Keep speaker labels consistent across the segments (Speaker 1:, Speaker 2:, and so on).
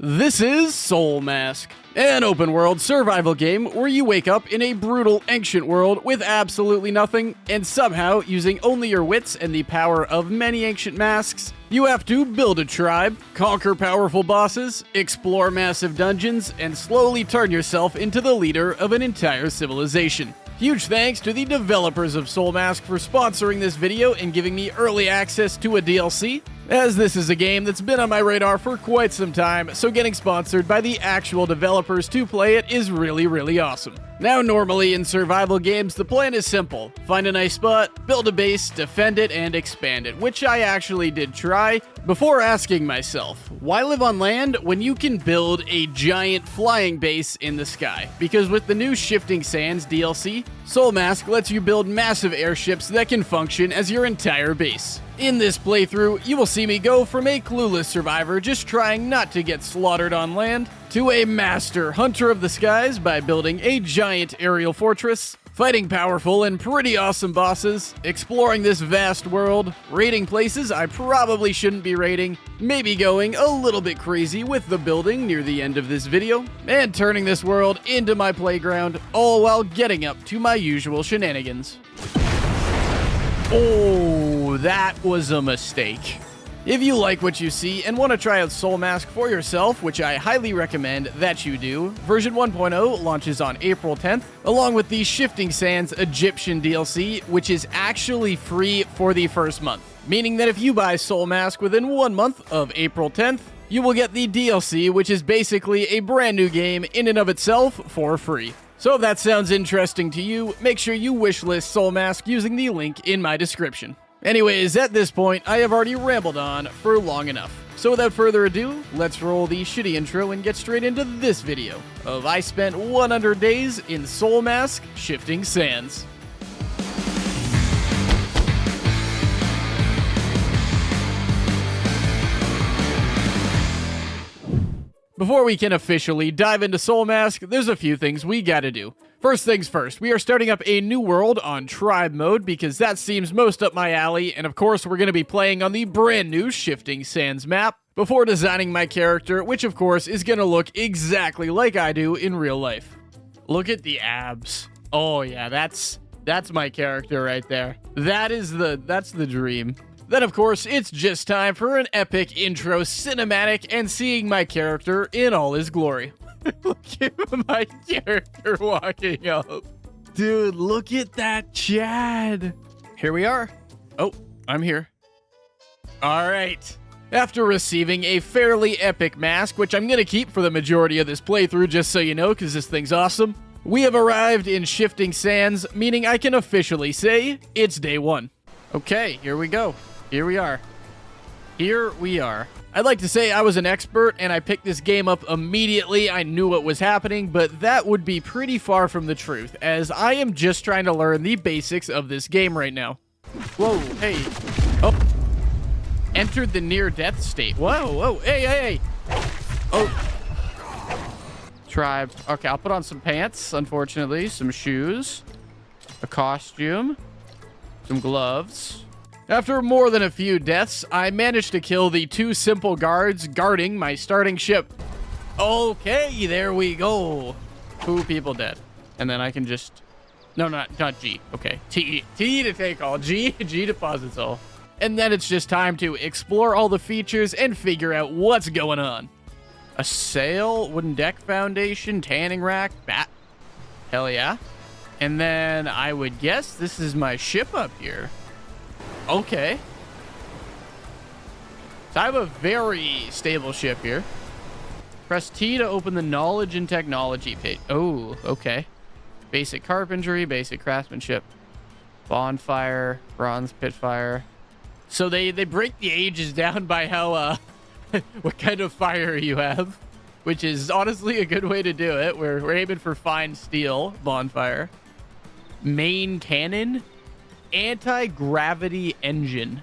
Speaker 1: This is Soulmask, an open-world survival game where you wake up in a brutal ancient world with absolutely nothing, and somehow, using only your wits and the power of many ancient masks, you have to build a tribe, conquer powerful bosses, explore massive dungeons, and slowly turn yourself into the leader of an entire civilization. Huge thanks to the developers of Soulmask for sponsoring this video and giving me early access to a DLC, as this is a game that's been on my radar for quite some time, so getting sponsored by the actual developers to play it is really awesome. Now, normally in survival games, the plan is simple. Find a nice spot, build a base, defend it, and expand it, which I actually did try, before asking myself, why live on land when you can build a giant flying base in the sky? Because with the new Shifting Sands DLC, Soulmask lets you build massive airships that can function as your entire base. In this playthrough, you will see me go from a clueless survivor just trying not to get slaughtered on land, to a master hunter of the skies by building a giant aerial fortress, fighting powerful and pretty awesome bosses, exploring this vast world, raiding places I probably shouldn't be raiding, maybe going a little bit crazy with the building near the end of this video, and turning this world into my playground, all while getting up to my usual shenanigans. Oh, that was a mistake. If you like what you see and want to try out Soulmask for yourself, which I highly recommend that you do, version 1.0 launches on April 10th, along with the Shifting Sands Egyptian DLC, which is actually free for the first month. Meaning that if you buy Soulmask within 1 month of April 10th, you will get the DLC, which is basically a brand new game in and of itself for free. So if that sounds interesting to you, make sure you wishlist Soulmask using the link in my description. Anyways, at this point, I have already rambled on for long enough. So without further ado, let's roll the shitty intro and get straight into this video of I spent 100 days in Soulmask Shifting Sands. Before we can officially dive into Soulmask, there's a few things we gotta do. First things first, we are starting up a new world on Tribe mode because that seems most up my alley, and of course we're gonna be playing on the brand new Shifting Sands map before designing my character, which of course is gonna look exactly like I do in real life. Look at the abs. Oh yeah, that's my character right there. That's the dream. Then, of course, it's just time for an epic intro cinematic and seeing my character in all his glory. Look at my character walking up. Dude, look at that Chad. Here we are. Oh, I'm here. All right. After receiving a fairly epic mask, which I'm going to keep for the majority of this playthrough, just so you know, because this thing's awesome, we have arrived in Shifting Sands, meaning I can officially say it's day one. Okay, here we go. Here we are. Here we are. I'd like to say I was an expert and I picked this game up immediately. I knew what was happening, but that would be pretty far from the truth, as I am just trying to learn the basics of this game right now. Whoa, hey. Oh. Entered the near-death state. Whoa, hey. Oh. Tribe. Okay, I'll put on some pants, unfortunately. Some shoes. A costume. Some gloves. After more than a few deaths, I managed to kill the 2 simple guards guarding my starting ship. Okay, there we go. 2 people dead. And then I can just... No, not G. Okay, T to take all. G deposits all. And then it's just time to explore all the features and figure out what's going on. A sail, wooden deck foundation, tanning rack, bat. Hell yeah. And then I would guess this is my ship up here. Okay. So I have a very stable ship here. Press T to open the knowledge and technology page. Oh, okay. Basic carpentry, basic craftsmanship. Bonfire, bronze pit fire. So they break the ages down by how, what kind of fire you have, which is honestly a good way to do it. We're aiming for fine steel, bonfire. Main cannon. Anti-gravity engine.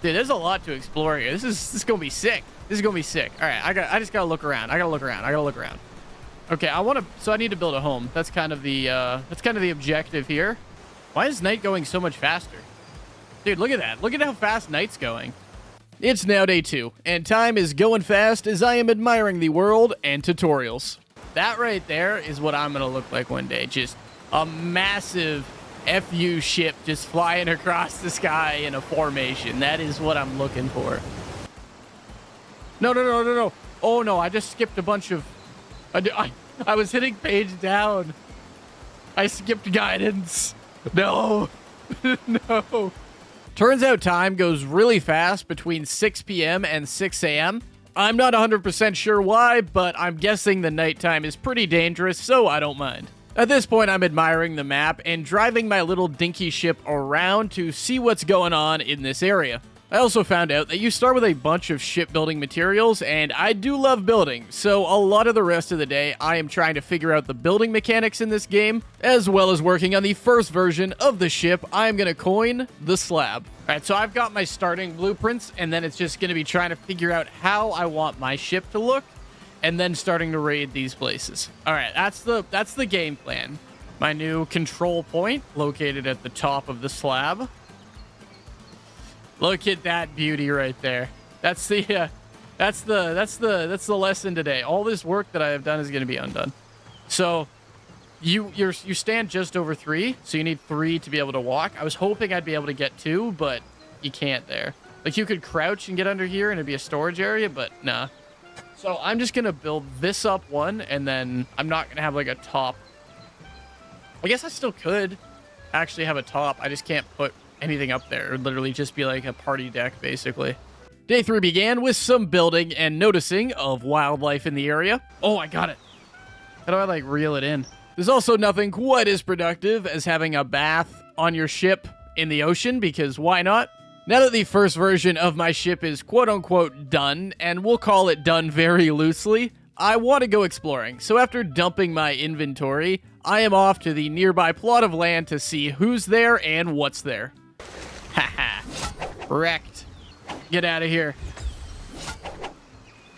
Speaker 1: Dude, there's a lot to explore here. This is gonna be sick. This is gonna be sick. All right, I just gotta look around. I gotta look around. Okay, so I need to build a home. That's kind of the objective here. Why is night going so much faster? Dude, look at that. Look at how fast night's going. It's now day 2, and time is going fast as I am admiring the world and tutorials. That right there is what I'm gonna look like one day. Just a massive FU ship just flying across the sky in a formation. That is what I'm looking for. No. Oh no, I just skipped a bunch of... I was hitting page down. I skipped guidance. No. No. Turns out time goes really fast between 6 p.m. and 6 a.m. I'm not 100% sure why, but I'm guessing the nighttime is pretty dangerous, so I don't mind. At this point, I'm admiring the map and driving my little dinky ship around to see what's going on in this area. I also found out that you start with a bunch of shipbuilding materials, and I do love building, so a lot of the rest of the day I am trying to figure out the building mechanics in this game, as well as working on the first version of the ship I'm going to coin the slab. Alright, so I've got my starting blueprints, and then it's just going to be trying to figure out how I want my ship to look, and then starting to raid these places. Alright, that's the game plan. My new control point, located at the top of the slab. Look at that beauty right there. That's the lesson today. All this work that I have done is going to be undone. So you stand just over 3, so you need 3 to be able to walk. I was hoping I'd be able to get 2, but you can't there. Like, you could crouch and get under here and it'd be a storage area, but nah. So I'm just going to build this up one, and then I'm not going to have like a top. I guess I still could actually have a top. I just can't put anything up there. It would literally just be like a party deck, basically. Day 3 began with some building and noticing of wildlife in the area. Oh, I got it. How do I, like, reel it in? There's also nothing quite as productive as having a bath on your ship in the ocean, because why not? Now that the first version of my ship is quote-unquote done, and we'll call it done very loosely, I want to go exploring. So after dumping my inventory, I am off to the nearby plot of land to see who's there and what's there. Haha. Wrecked. Get out of here.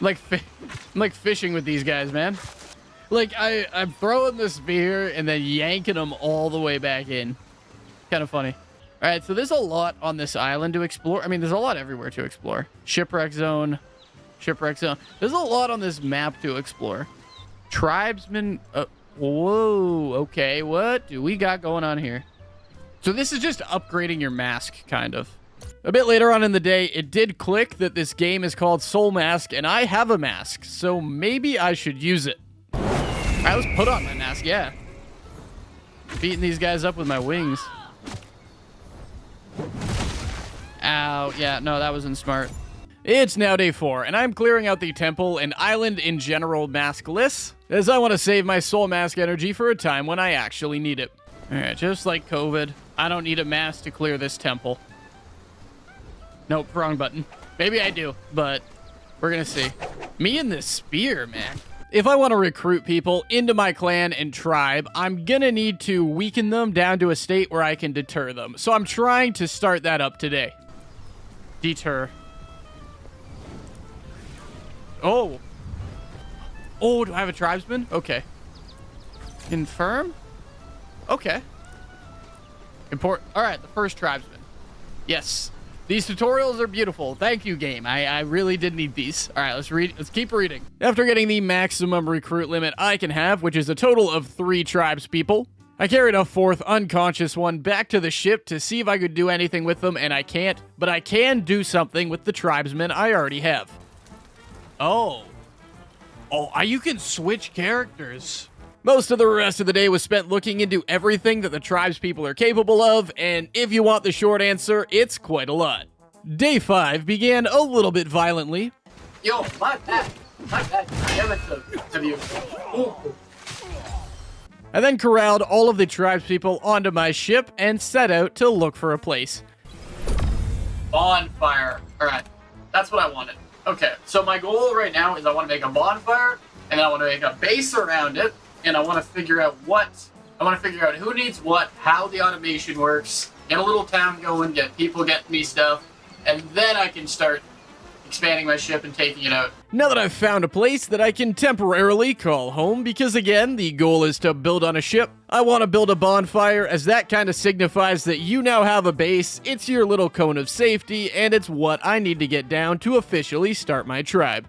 Speaker 1: I'm like fishing with these guys, man. Like, I'm throwing the spear and then yanking them all the way back in. Kind of funny. All right, so there's a lot on this island to explore. I mean, there's a lot everywhere to explore. Shipwreck zone. Shipwreck zone. There's a lot on this map to explore. Tribesmen. Whoa. Okay, what do we got going on here? So this is just upgrading your mask, kind of. A bit later on in the day, it did click that this game is called Soulmask, and I have a mask, so maybe I should use it. All right, let's put on my mask, yeah. Beating these guys up with my wings. Ow, yeah, no, that wasn't smart. It's now day 4, and I'm clearing out the temple and island in general maskless, as I want to save my soul mask energy for a time when I actually need it. Alright, just like COVID, I don't need a mask to clear this temple. Nope, wrong button. Maybe I do, but we're gonna see. Me and this spear, man. If I want to recruit people into my clan and tribe, I'm gonna need to weaken them down to a state where I can deter them. So I'm trying to start that up today. Deter. Oh. Oh, do I have a tribesman? Okay. Confirm? Okay. Import. All right, the first tribesman. Yes. These tutorials are beautiful. Thank you, game. I really did need these. All right, let's read. Let's keep reading. After getting the maximum recruit limit I can have, which is a total of 3 tribespeople, I carried a 4th unconscious one back to the ship to see if I could do anything with them, and I can't. But I can do something with the tribesmen I already have. Oh. Oh, you can switch characters. Most of the rest of the day was spent looking into everything that the tribespeople are capable of, and if you want the short answer, it's quite a lot. Day 5 began a little bit violently. Yo, my bad. I then corralled all of the tribespeople onto my ship and set out to look for a place. Bonfire. All right, that's what I wanted. Okay, so my goal right now is I want to make a bonfire, and I want to make a base around it. And I want to figure out who needs what, how the automation works, get a little town going, get people getting me stuff, and then I can start expanding my ship and taking it out. Now that I've found a place that I can temporarily call home, because again, the goal is to build on a ship, I want to build a bonfire, as that kind of signifies that you now have a base, it's your little cone of safety, and it's what I need to get down to officially start my tribe.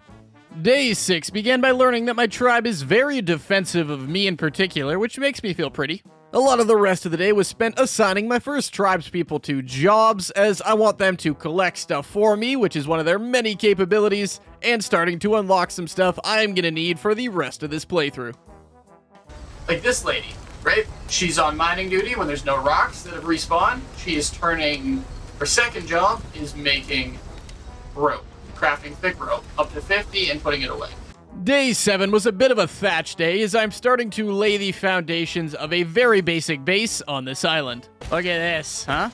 Speaker 1: Day 6 began by learning that my tribe is very defensive of me in particular, which makes me feel pretty. A lot of the rest of the day was spent assigning my first tribespeople to jobs, as I want them to collect stuff for me, which is one of their many capabilities, and starting to unlock some stuff I'm gonna need for the rest of this playthrough. Like this lady, right? She's on mining duty when there's no rocks that have respawned. She is turning, her second job is making rope, crafting thick rope, up to 50 and putting it away. Day 7 was a bit of a thatch day, as I'm starting to lay the foundations of a very basic base on this island. Look at this, huh?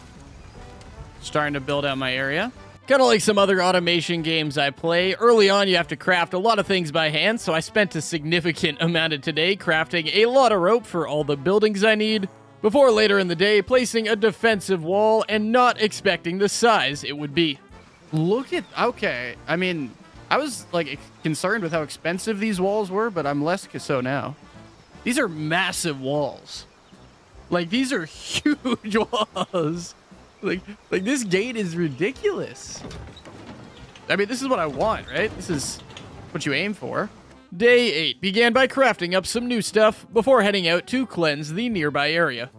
Speaker 1: Starting to build out my area. Kind of like some other automation games I play, early on you have to craft a lot of things by hand, so I spent a significant amount of today crafting a lot of rope for all the buildings I need, before later in the day placing a defensive wall and not expecting the size it would be. Look at, okay, I mean, I was like concerned with how expensive these walls were, but I'm less so now. These are massive walls. Like, these are huge walls. Like this gate is ridiculous. I mean, this is what I want, right? This is what you aim for. Day 8 began by crafting up some new stuff before heading out to cleanse the nearby area.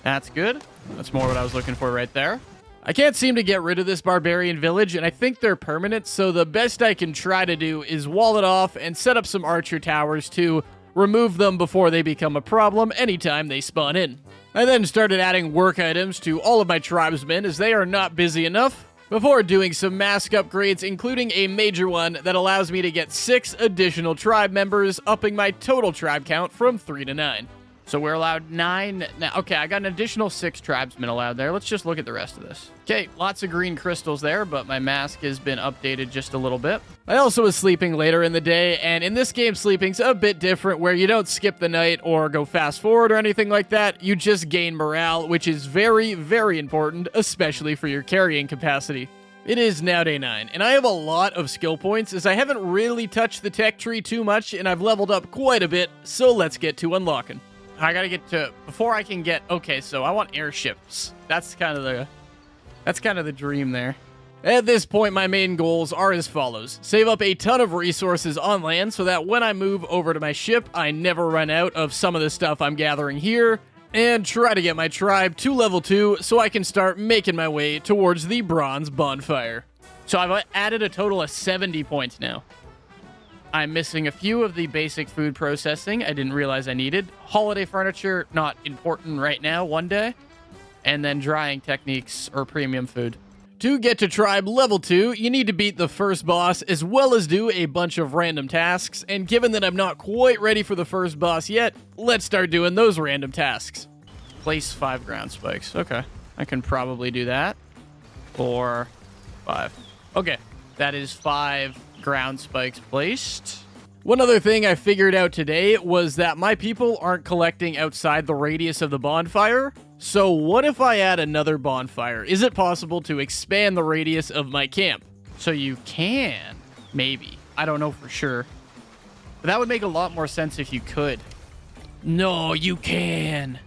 Speaker 1: That's good. That's more what I was looking for right there. I can't seem to get rid of this barbarian village, and I think they're permanent, so the best I can try to do is wall it off and set up some archer towers to remove them before they become a problem anytime they spawn in. I then started adding work items to all of my tribesmen, as they are not busy enough, before doing some mask upgrades, including a major one that allows me to get 6 additional tribe members, upping my total tribe count from 3 to 9. So we're allowed 9 now. Okay, I got an additional 6 tribesmen allowed there. Let's just look at the rest of this. Okay, lots of green crystals there, but my mask has been updated just a little bit. I also was sleeping later in the day, and in this game, sleeping's a bit different, where you don't skip the night or go fast forward or anything like that. You just gain morale, which is very, very important, especially for your carrying capacity. It is now day 9, and I have a lot of skill points, as I haven't really touched the tech tree too much, and I've leveled up quite a bit, so let's get to unlocking. I gotta get to, before I can get, okay, so I want airships. That's kind of the dream there. At this point, my main goals are as follows. Save up a ton of resources on land so that when I move over to my ship, I never run out of some of the stuff I'm gathering here, and try to get my tribe to level 2 so I can start making my way towards the bronze bonfire. So I've added a total of 70 points now. I'm missing a few of the basic food processing I didn't realize I needed. Holiday furniture, not important right now, one day. And then drying techniques or premium food. To get to tribe level 2, you need to beat the first boss as well as do a bunch of random tasks. And given that I'm not quite ready for the first boss yet, let's start doing those random tasks. Place 5 ground spikes. Okay, I can probably do that. 4, 5. Okay, that is 5 ground spikes placed. One other thing I figured out today was that my people aren't collecting outside the radius of the bonfire. So what if I add another bonfire? Is it possible to expand the radius of my camp? So you can, maybe. I don't know for sure. But that would make a lot more sense if you could. No, you can.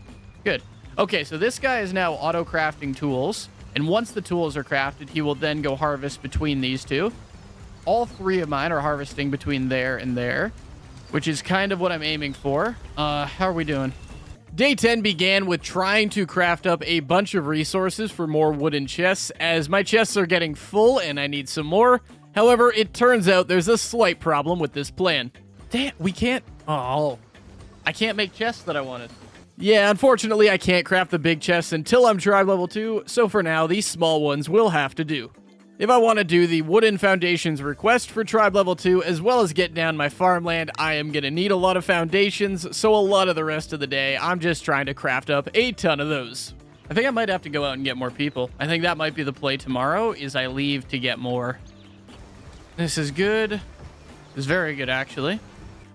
Speaker 1: Good. Okay, so this guy is now auto-crafting tools. And once the tools are crafted, he will then go harvest between these two. All 3 of mine are harvesting between there and there, which is kind of what I'm aiming for. How are we doing? Day 10 began with trying to craft up a bunch of resources for more wooden chests, as my chests are getting full and I need some more. However, it turns out there's a slight problem with this plan. Damn, we can't... Oh, I can't make chests that I wanted. Yeah, unfortunately, I can't craft the big chests until I'm tribe level 2, so for now, these small ones will have to do. If I want to do the wooden foundations request for tribe level 2, as well as get down my farmland, I am going to need a lot of foundations, so a lot of the rest of the day, I'm just trying to craft up a ton of those. I think I might have to go out and get more people. I think that might be the play tomorrow, is I leave to get more. This is good. This is very good, actually.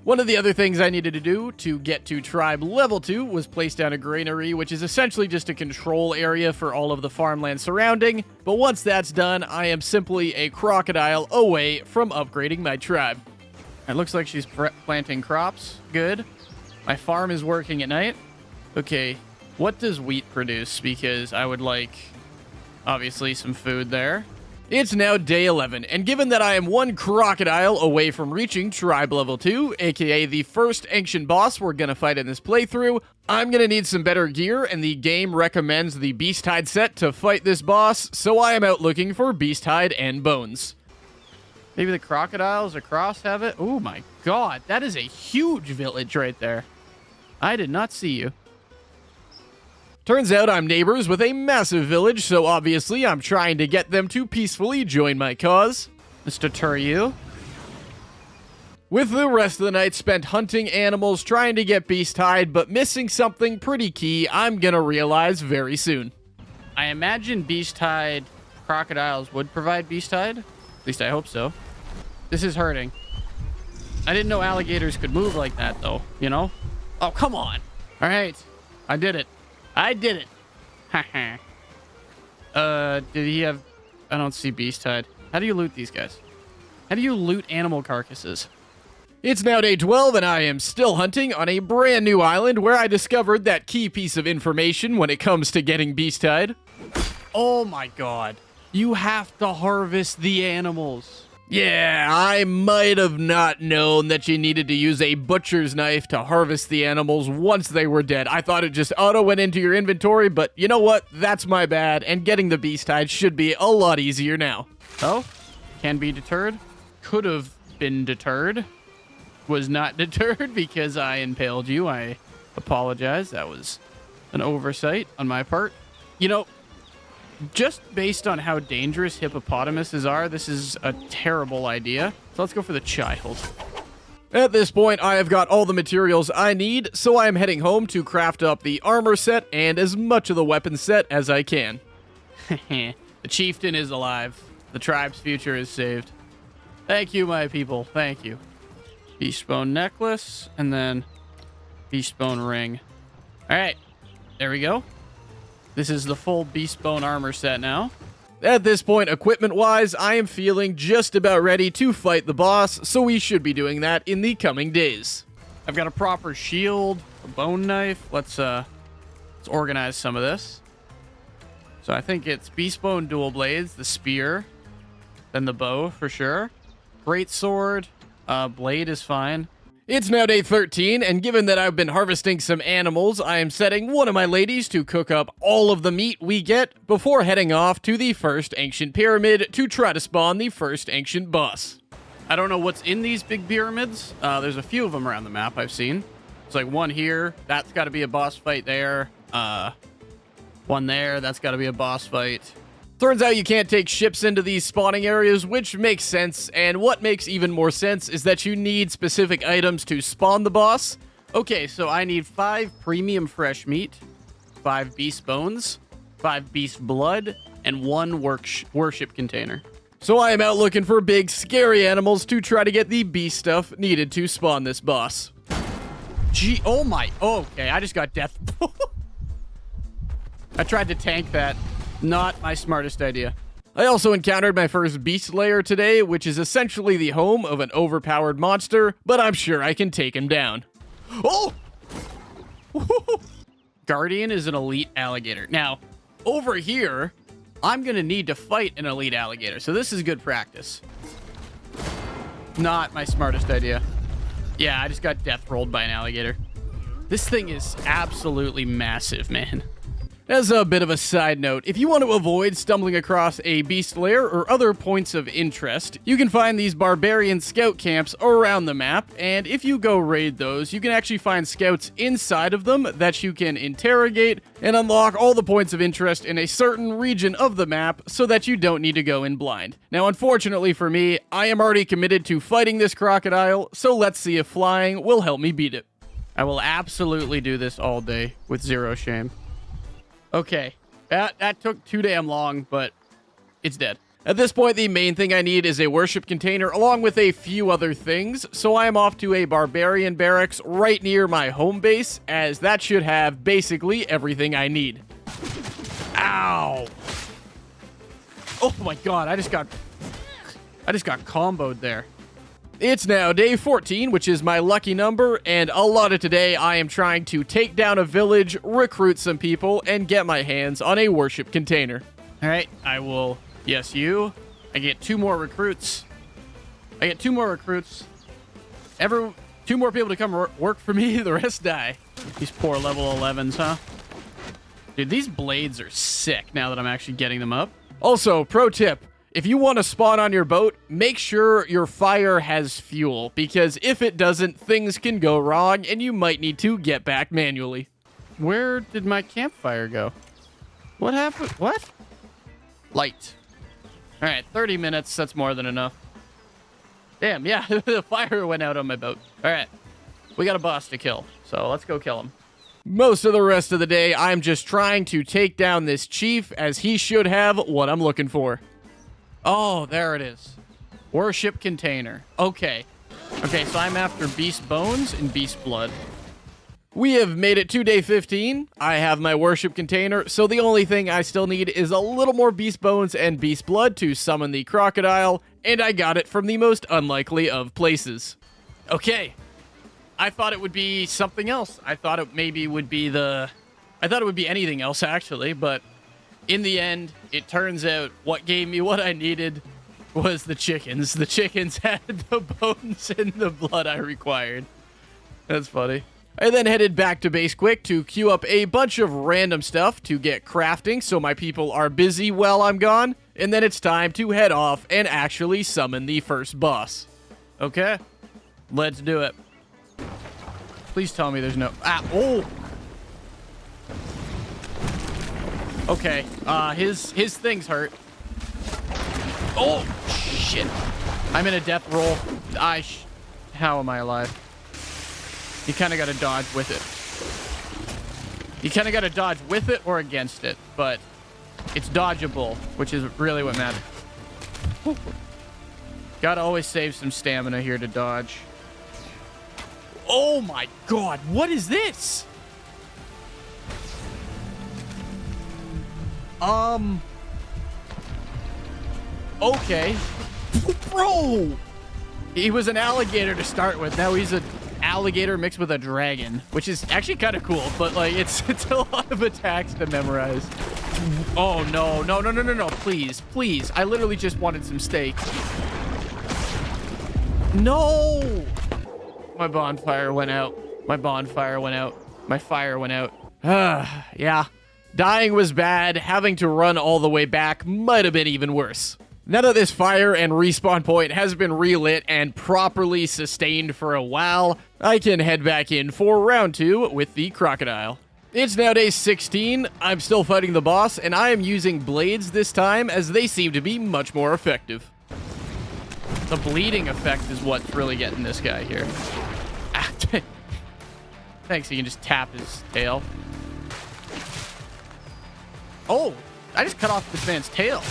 Speaker 1: One of the other things I needed to do to get to tribe level 2 was place down a granary, which is essentially just a control area for all of the farmland surrounding. But once that's done, I am simply a crocodile away from upgrading my tribe. It looks like she's planting crops. Good. My farm is working at night. Okay, what does wheat produce? Because I would like, obviously, some food there. It's now day 11, and given that I am one crocodile away from reaching tribe level 2, aka the first ancient boss we're gonna fight in this playthrough, I'm gonna need some better gear, and the game recommends the beast hide set to fight this boss, so I am out looking for beast hide and bones. Maybe the crocodiles across have it? Oh my god, that is a huge village right there. I did not see you. Turns out I'm neighbors with a massive village, so obviously I'm trying to get them to peacefully join my cause. Let's deter you. With the rest of the night spent hunting animals, trying to get beast hide, but missing something pretty key I'm gonna realize very soon. I imagine beast hide crocodiles would provide beast hide. At least I hope so. This is hurting. I didn't know alligators could move like that, though, you know? Oh, come on. All right. I did it. I did it. Haha. Did he have... I don't see beast hide. How do you loot these guys? How do you loot animal carcasses? It's now day 12, and I am still hunting on a brand new island where I discovered that key piece of information when it comes to getting beast hide. Oh my god. You have to harvest the animals. Yeah, I might have not known that you needed to use a butcher's knife to harvest the animals once they were dead. I thought it just auto went into your inventory, but you know what? That's my bad, and getting the beast hide should be a lot easier now. Oh, can be deterred. Could have been deterred. Was not deterred because I impaled you. I apologize. That was an oversight on my part. You know, just based on how dangerous hippopotamuses are, this is a terrible idea. So let's go for the child. At this point, I have got all the materials I need, so I am heading home to craft up the armor set and as much of the weapon set as I can. The chieftain is alive. The tribe's future is saved. Thank you, my people. Thank you. Beastbone necklace, and then beastbone ring. All right, there we go. This is the full beastbone armor set now. At this point, equipment-wise, I am feeling just about ready to fight the boss, so we should be doing that in the coming days. I've got a proper shield, a bone knife. Let's organize some of this. So I think it's beastbone dual blades, the spear, then the bow for sure. Great sword, blade is fine. It's now day 13, and given that I've been harvesting some animals, I am setting one of my ladies to cook up all of the meat we get before heading off to the first ancient pyramid to try to spawn the first ancient boss. I don't know what's in these big pyramids. There's a few of them around the map I've seen. It's like one here. That's got to be a boss fight there. One there. That's got to be a boss fight. Turns out you can't take ships into these spawning areas, which makes sense, and what makes even more sense is that you need specific items to spawn the boss. Okay, so I need 5 premium fresh meat, 5 beast bones, 5 beast blood, and 1 worship container. So I am out looking for big, scary animals to try to get the beast stuff needed to spawn this boss. Gee, oh my, okay, I just got death. I tried to tank that. Not my smartest idea. I also encountered my first beast lair today, which is essentially the home of an overpowered monster, but I'm sure I can take him down. Oh! Guardian is an elite alligator. Now, over here, I'm gonna need to fight an elite alligator, so this is good practice. Not my smartest idea. Yeah, I just got death rolled by an alligator. This thing is absolutely massive, man. As a bit of a side note, if you want to avoid stumbling across a beast lair or other points of interest, you can find these barbarian scout camps around the map, and if you go raid those, you can actually find scouts inside of them that you can interrogate and unlock all the points of interest in a certain region of the map so that you don't need to go in blind. Now, unfortunately for me, I am already committed to fighting this crocodile, so let's see if flying will help me beat it. I will absolutely do this all day with zero shame. Okay, that took too damn long, but it's dead. At this point, the main thing I need is a worship container along with a few other things, so I am off to a barbarian barracks right near my home base, as that should have basically everything I need. Ow! Oh my god, I just got comboed there. It's now day 14, which is my lucky number, and a lot of today I am trying to take down a village, recruit some people, and get my hands on a worship container. All right, I will... Yes, you. I get 2 more recruits. Two more people to come work for me, the rest die. These poor level 11s, huh? Dude, these blades are sick now that I'm actually getting them up. Also, pro tip. If you want to spawn on your boat, make sure your fire has fuel, because if it doesn't, things can go wrong, and you might need to get back manually. Where did my campfire go? What happened? What? Light. All right, 30 minutes. That's more than enough. Damn, yeah, the fire went out on my boat. All right, we got a boss to kill, so let's go kill him. Most of the rest of the day, I'm just trying to take down this chief, as he should have what I'm looking for. Oh, there it is. Worship container. Okay. Okay, so I'm after beast bones and beast blood. We have made it to day 15. I have my worship container, so the only thing I still need is a little more beast bones and beast blood to summon the crocodile, and I got it from the most unlikely of places. Okay. I thought it would be something else. I thought it maybe would be I thought it would be anything else, actually, but... in the end, it turns out what gave me what I needed was the chickens. The chickens had the bones and the blood I required. That's funny. I then headed back to base quick to queue up a bunch of random stuff to get crafting so my people are busy while I'm gone. And then it's time to head off and actually summon the first boss. Okay, let's do it. Please tell me there's no... oh! Okay, his things hurt. Oh, shit. I'm in a death roll. How am I alive? You kind of got to dodge with it. You kind of got to dodge with it or against it, but it's dodgeable, which is really what matters. Got to always save some stamina here to dodge. Oh my god, what is this? Okay. Bro! He was an alligator to start with. Now he's an alligator mixed with a dragon, which is actually kind of cool, but like it's a lot of attacks to memorize. Oh no, no. Please, please. I literally just wanted some steak. No! My bonfire went out. My bonfire went out. My fire went out. Yeah. Dying was bad. Having to run all the way back might have been even worse. Now that this fire and respawn point has been relit and properly sustained for a while, I can head back in for round 2 with the crocodile. It's now day 16. I'm still fighting the boss, and I am using blades this time as they seem to be much more effective. The bleeding effect is what's really getting this guy here. Thanks, he can just tap his tail. Oh, I just cut off this man's tail.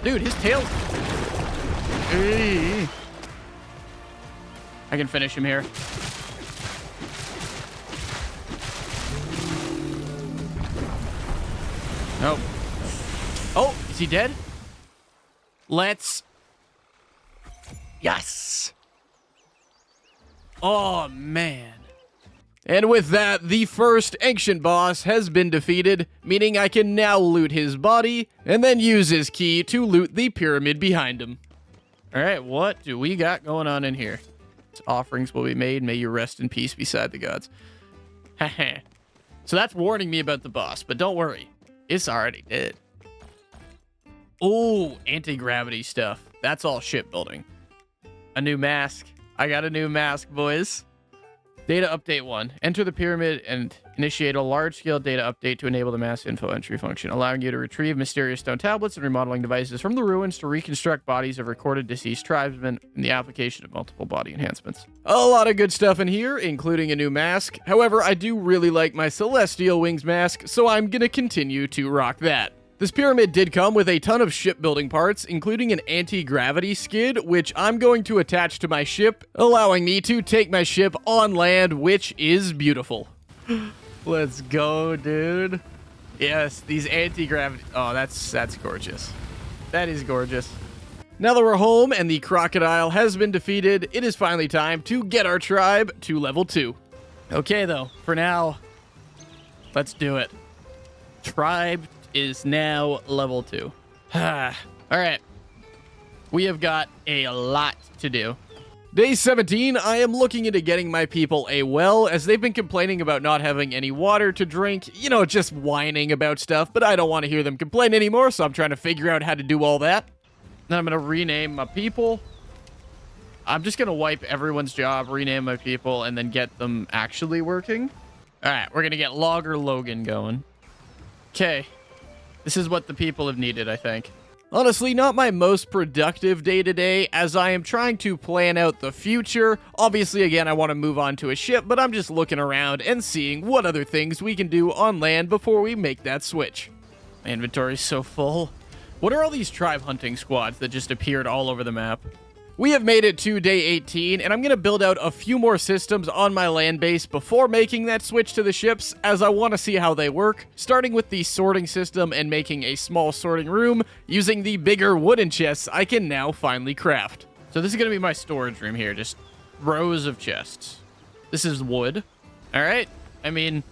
Speaker 1: Dude, his tail's... I can finish him here. Nope. Oh, is he dead? Let's... Yes! Oh, man. And with that, the first ancient boss has been defeated, meaning I can now loot his body, and then use his key to loot the pyramid behind him. Alright, what do we got going on in here? Offerings will be made, may you rest in peace beside the gods. Haha. So that's warning me about the boss, but don't worry. It's already dead. Oh, anti-gravity stuff. That's all shipbuilding. A new mask. I got a new mask, boys. Data update 1. Enter the pyramid and initiate a large-scale data update to enable the mass info entry function, allowing you to retrieve mysterious stone tablets and remodeling devices from the ruins to reconstruct bodies of recorded deceased tribesmen and the application of multiple body enhancements. A lot of good stuff in here, including a new mask. However, I do really like my Celestial Wings mask, so I'm gonna continue to rock that. This pyramid did come with a ton of shipbuilding parts, including an anti-gravity skid, which I'm going to attach to my ship, allowing me to take my ship on land, which is beautiful. Let's go, dude. Yes, these anti-gravity... Oh, that's gorgeous. That is gorgeous. Now that we're home and the crocodile has been defeated, it is finally time to get our tribe to level 2. Okay, though, for now, let's do it. Tribe is now level 2. All right. We have got a lot to do. Day 17, I am looking into getting my people a well, as they've been complaining about not having any water to drink. You know, just whining about stuff, but I don't want to hear them complain anymore, so I'm trying to figure out how to do all that. Then I'm going to rename my people. I'm just going to wipe everyone's job, rename my people, and then get them actually working. All right, we're going to get Logger Logan going. Okay. This is what the people have needed, I think. Honestly, not my most productive day today, as I am trying to plan out the future. Obviously, again, I want to move on to a ship, but I'm just looking around and seeing what other things we can do on land before we make that switch. My inventory's so full. What are all these tribe hunting squads that just appeared all over the map? We have made it to day 18, and I'm going to build out a few more systems on my land base before making that switch to the ships, as I want to see how they work, starting with the sorting system and making a small sorting room using the bigger wooden chests I can now finally craft. So this is going to be my storage room here, just rows of chests. This is wood. All right. I mean,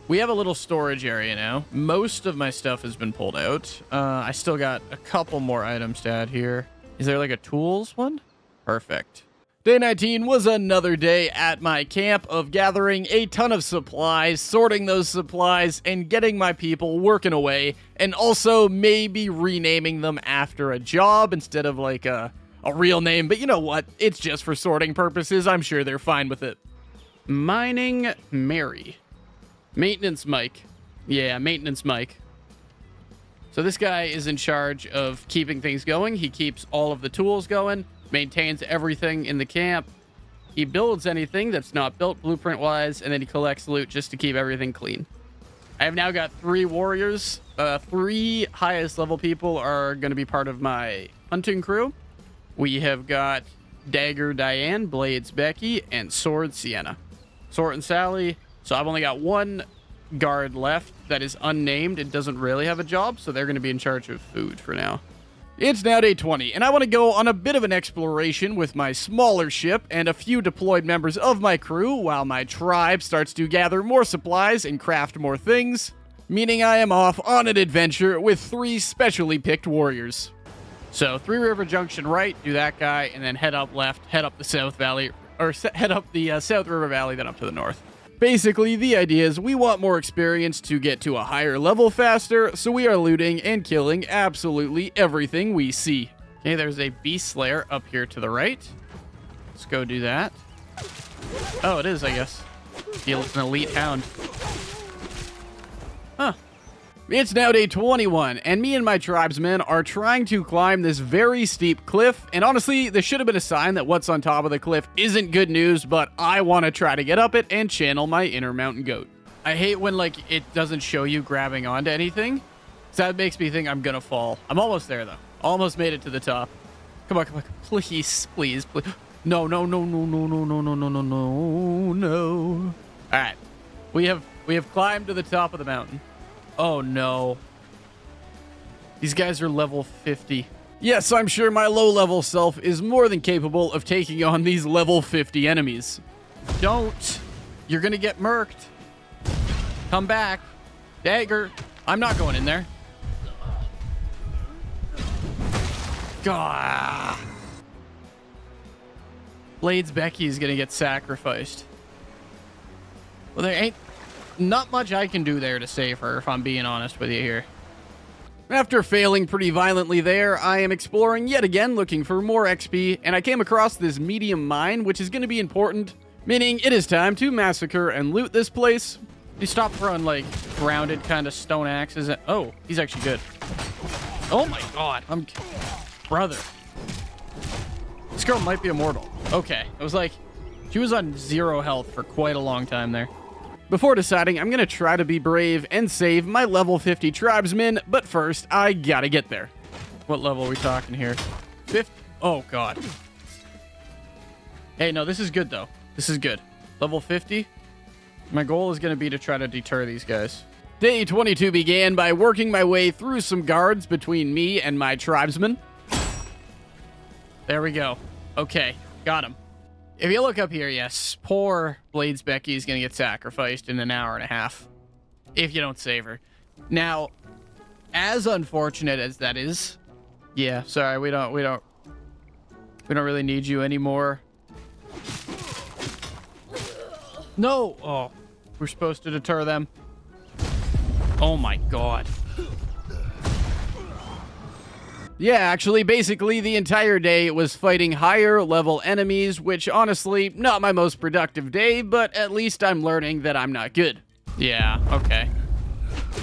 Speaker 1: we have a little storage area now. Most of my stuff has been pulled out. I still got a couple more items to add here. Is there like a tools one? Perfect. Day 19 was another day at my camp of gathering a ton of supplies, sorting those supplies, and getting my people working away, and also maybe renaming them after a job instead of like a real name. But you know what? It's just for sorting purposes. I'm sure they're fine with it. Mining Mary. Maintenance Mike. Yeah, Maintenance Mike. So this guy is in charge of keeping things going. He keeps all of the tools going, maintains everything in the camp. He builds anything that's not built blueprint-wise, and then he collects loot just to keep everything clean. I have now got 3 warriors. 3 highest level people are going to be part of my hunting crew. We have got Dagger Diane, Blades Becky, and Sword Sienna. Sword and Sally. So I've only got 1 guard left that is unnamed and doesn't really have a job, so they're going to be in charge of food for now. It's now day 20, and I want to go on a bit of an exploration with my smaller ship and a few deployed members of my crew while my tribe starts to gather more supplies and craft more things, meaning I am off on an adventure with 3 specially picked warriors. So 3 River Junction right, do that guy, and then head up left, head up the South Valley, or head up the South River Valley, then up to the north. Basically, the idea is we want more experience to get to a higher level faster, so we are looting and killing absolutely everything we see. Okay, there's a Beast Slayer up here to the right. Let's go do that. Oh, it is, I guess. An elite hound. Huh. It's now day 21, and me and my tribesmen are trying to climb this very steep cliff, and honestly, this should have been a sign that what's on top of the cliff isn't good news, but I want to try to get up it and channel my inner mountain goat. I hate when, like, it doesn't show you grabbing onto anything, so that makes me think I'm gonna fall. I'm almost there, though. Almost made it to the top. Come on, come on, please, please, please. No, no, no, no, no, no, no, no, no, no, no, no. All right, we have climbed to the top of the mountain. Oh no. These guys are level 50. Yes, I'm sure my low-level self is more than capable of taking on these level 50 enemies. Don't. You're gonna get murked. Come back. Dagger. I'm not going in there. God. Blades Becky is gonna get sacrificed. Well, there ain't not much I can do there to save her, if I'm being honest with you here. After failing pretty violently there, I am exploring yet again looking for more XP, and I came across this medium mine, which is going to be important, meaning it is time to massacre and loot this place. You stop throwing, like, grounded kind of stone axes at— oh, he's actually good. Oh my god. Brother. This girl might be immortal. Okay. I was like, she was on 0 health for quite a long time there. Before deciding, I'm going to try to be brave and save my level 50 tribesmen, but first, I gotta get there. What level are we talking here? 50? Oh, God. Hey, no, this is good, though. This is good. Level 50? My goal is going to be to try to deter these guys. Day 22 began by working my way through some guards between me and my tribesmen. There we go. Okay, got him. If you look up here, yes, poor Blades Becky is going to get sacrificed in an hour and a half if you don't save her. Now, as unfortunate as that is, yeah, sorry, we don't really need you anymore. No! Oh, we're supposed to deter them. Oh my god. Yeah, actually, basically the entire day was fighting higher level enemies, which honestly, not my most productive day, but at least I'm learning that I'm not good. Yeah, okay.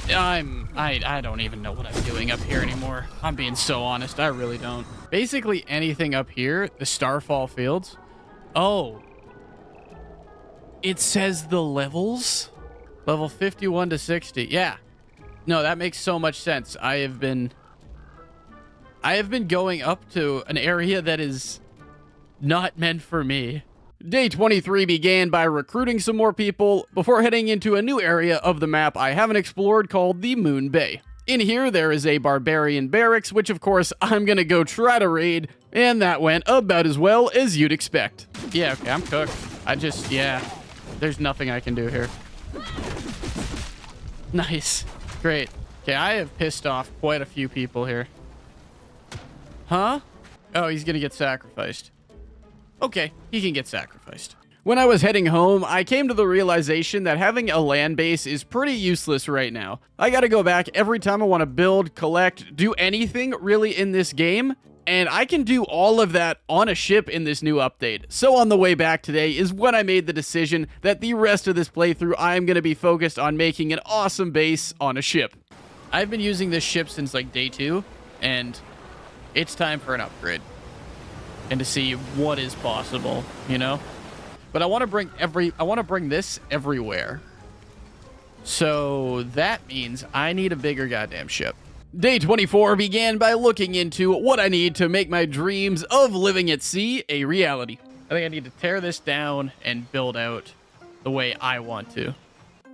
Speaker 1: I don't even know what I'm doing up here anymore. I'm being so honest, I really don't. Basically anything up here, the Starfall Fields. Oh. It says the levels? Level 51 to 60. Yeah. No, that makes so much sense. I have been going up to an area that is not meant for me. Day 23 began by recruiting some more people before heading into a new area of the map I haven't explored called the Moon Bay. In here, there is a barbarian barracks, which of course I'm gonna go try to raid, and that went about as well as you'd expect. Yeah, okay, I'm cooked. Yeah, there's nothing I can do here. Nice. Great. Okay, I have pissed off quite a few people here. Huh? Oh, he's gonna get sacrificed. Okay, he can get sacrificed. When I was heading home, I came to the realization that having a land base is pretty useless right now. I gotta go back every time I want to build, collect, do anything really in this game, and I can do all of that on a ship in this new update. So on the way back today is when I made the decision that the rest of this playthrough I'm gonna be focused on making an awesome base on a ship. I've been using this ship since like day 2, and it's time for an upgrade. And to see what is possible, you know? But I want to bring this everywhere. So that means I need a bigger goddamn ship. Day 24 began by looking into what I need to make my dreams of living at sea a reality. I think I need to tear this down and build out the way I want to.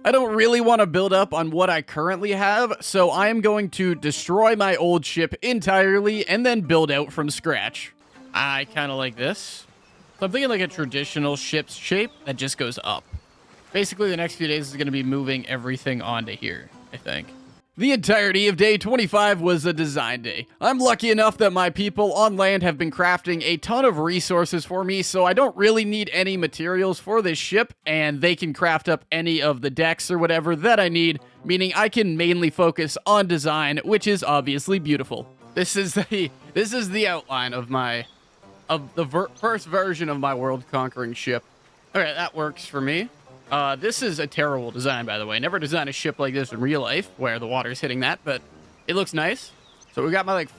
Speaker 1: I don't really want to build up on what I currently have, so I am going to destroy my old ship entirely and then build out from scratch. I kind of like this. So I'm thinking like a traditional ship's shape that just goes up. Basically, the next few days is going to be moving everything onto here, I think. The entirety of day 25 was a design day. I'm lucky enough that my people on land have been crafting a ton of resources for me, so I don't really need any materials for this ship, and they can craft up any of the decks or whatever that I need, meaning I can mainly focus on design, which is obviously beautiful. This is the outline of the first version of my world-conquering ship. Okay, that works for me. This is a terrible design, by the way. Never designed a ship like this in real life, where the water's hitting that, but it looks nice. So we got my, like,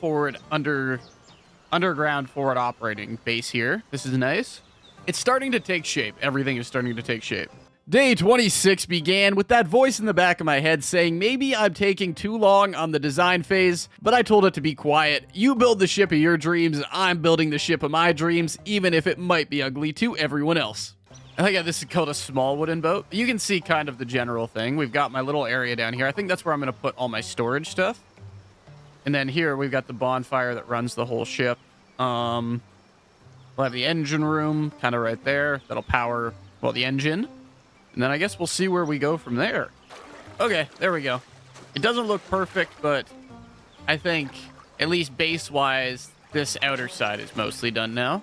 Speaker 1: underground forward operating base here. This is nice. It's starting to take shape. Everything is starting to take shape. Day 26 began with that voice in the back of my head saying maybe I'm taking too long on the design phase, but I told it to be quiet. You build the ship of your dreams, I'm building the ship of my dreams, even if it might be ugly to everyone else. I think this is called a small wooden boat. You can see kind of the general thing. We've got my little area down here. I think that's where I'm going to put all my storage stuff. And then here we've got the bonfire that runs the whole ship. We'll have the engine room kind of right there. That'll power, well, the engine. And then I guess we'll see where we go from there. Okay, there we go. It doesn't look perfect, but I think, at least base-wise, this outer side is mostly done now.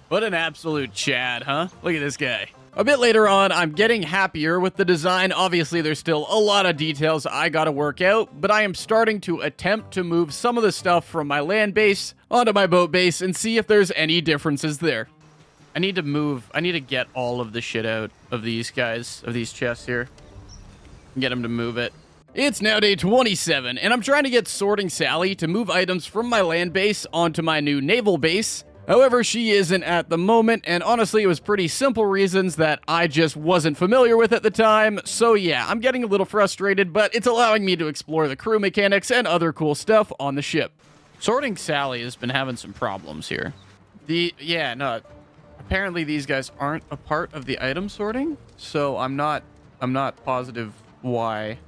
Speaker 1: What an absolute Chad, huh? Look at this guy. A bit later on, I'm getting happier with the design. Obviously, there's still a lot of details I gotta work out, but I am starting to attempt to move some of the stuff from my land base onto my boat base and see if there's any differences there. I need to get all of the shit out of these guys, of these chests here. Get them to move it. It's now day 27, and I'm trying to get Sorting Sally to move items from my land base onto my new naval base. However, she isn't at the moment, and honestly, it was pretty simple reasons that I just wasn't familiar with at the time. So yeah, I'm getting a little frustrated, but it's allowing me to explore the crew mechanics and other cool stuff on the ship. Sorting Sally has been having some problems here. Apparently these guys aren't a part of the item sorting, so I'm not positive why.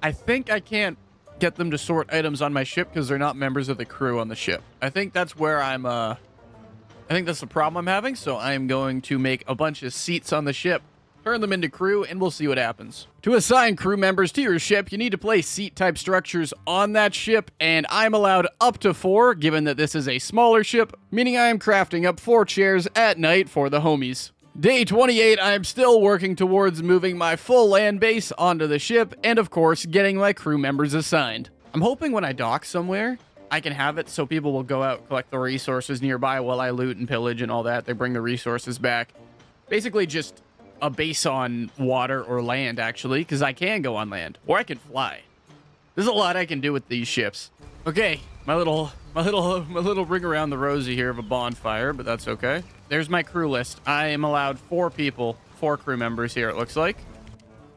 Speaker 1: I think I can't get them to sort items on my ship because they're not members of the crew on the ship. I think that's where I think that's the problem I'm having, so I am going to make a bunch of seats on the ship, turn them into crew, and we'll see what happens. To assign crew members to your ship, you need to place seat-type structures on that ship, and I'm allowed up to 4, given that this is a smaller ship, meaning I am crafting up 4 chairs at night for the homies. Day 28, I am still working towards moving my full land base onto the ship, and of course, getting my crew members assigned. I'm hoping when I dock somewhere, I can have it so people will go out, collect the resources nearby while I loot and pillage and all that. They bring the resources back. Basically just a base on water or land, actually, because I can go on land. Or I can fly. There's a lot I can do with these ships. Okay, my little ring around the rosy here of a bonfire, but that's okay. There's my crew list. I am allowed 4 people, 4 crew members here, it looks like.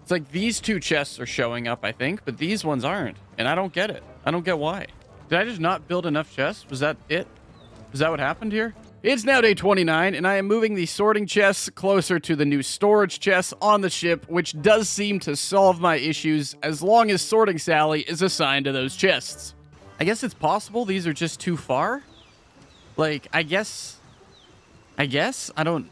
Speaker 1: It's like these 2 chests are showing up, I think, but these ones aren't. And I don't get it. I don't get why. Did I just not build enough chests? Was that it? Is that what happened here? It's now day 29, and I am moving the sorting chests closer to the new storage chests on the ship, which does seem to solve my issues as long as Sorting Sally is assigned to those chests. I guess it's possible these are just too far? Like, I guess, I don't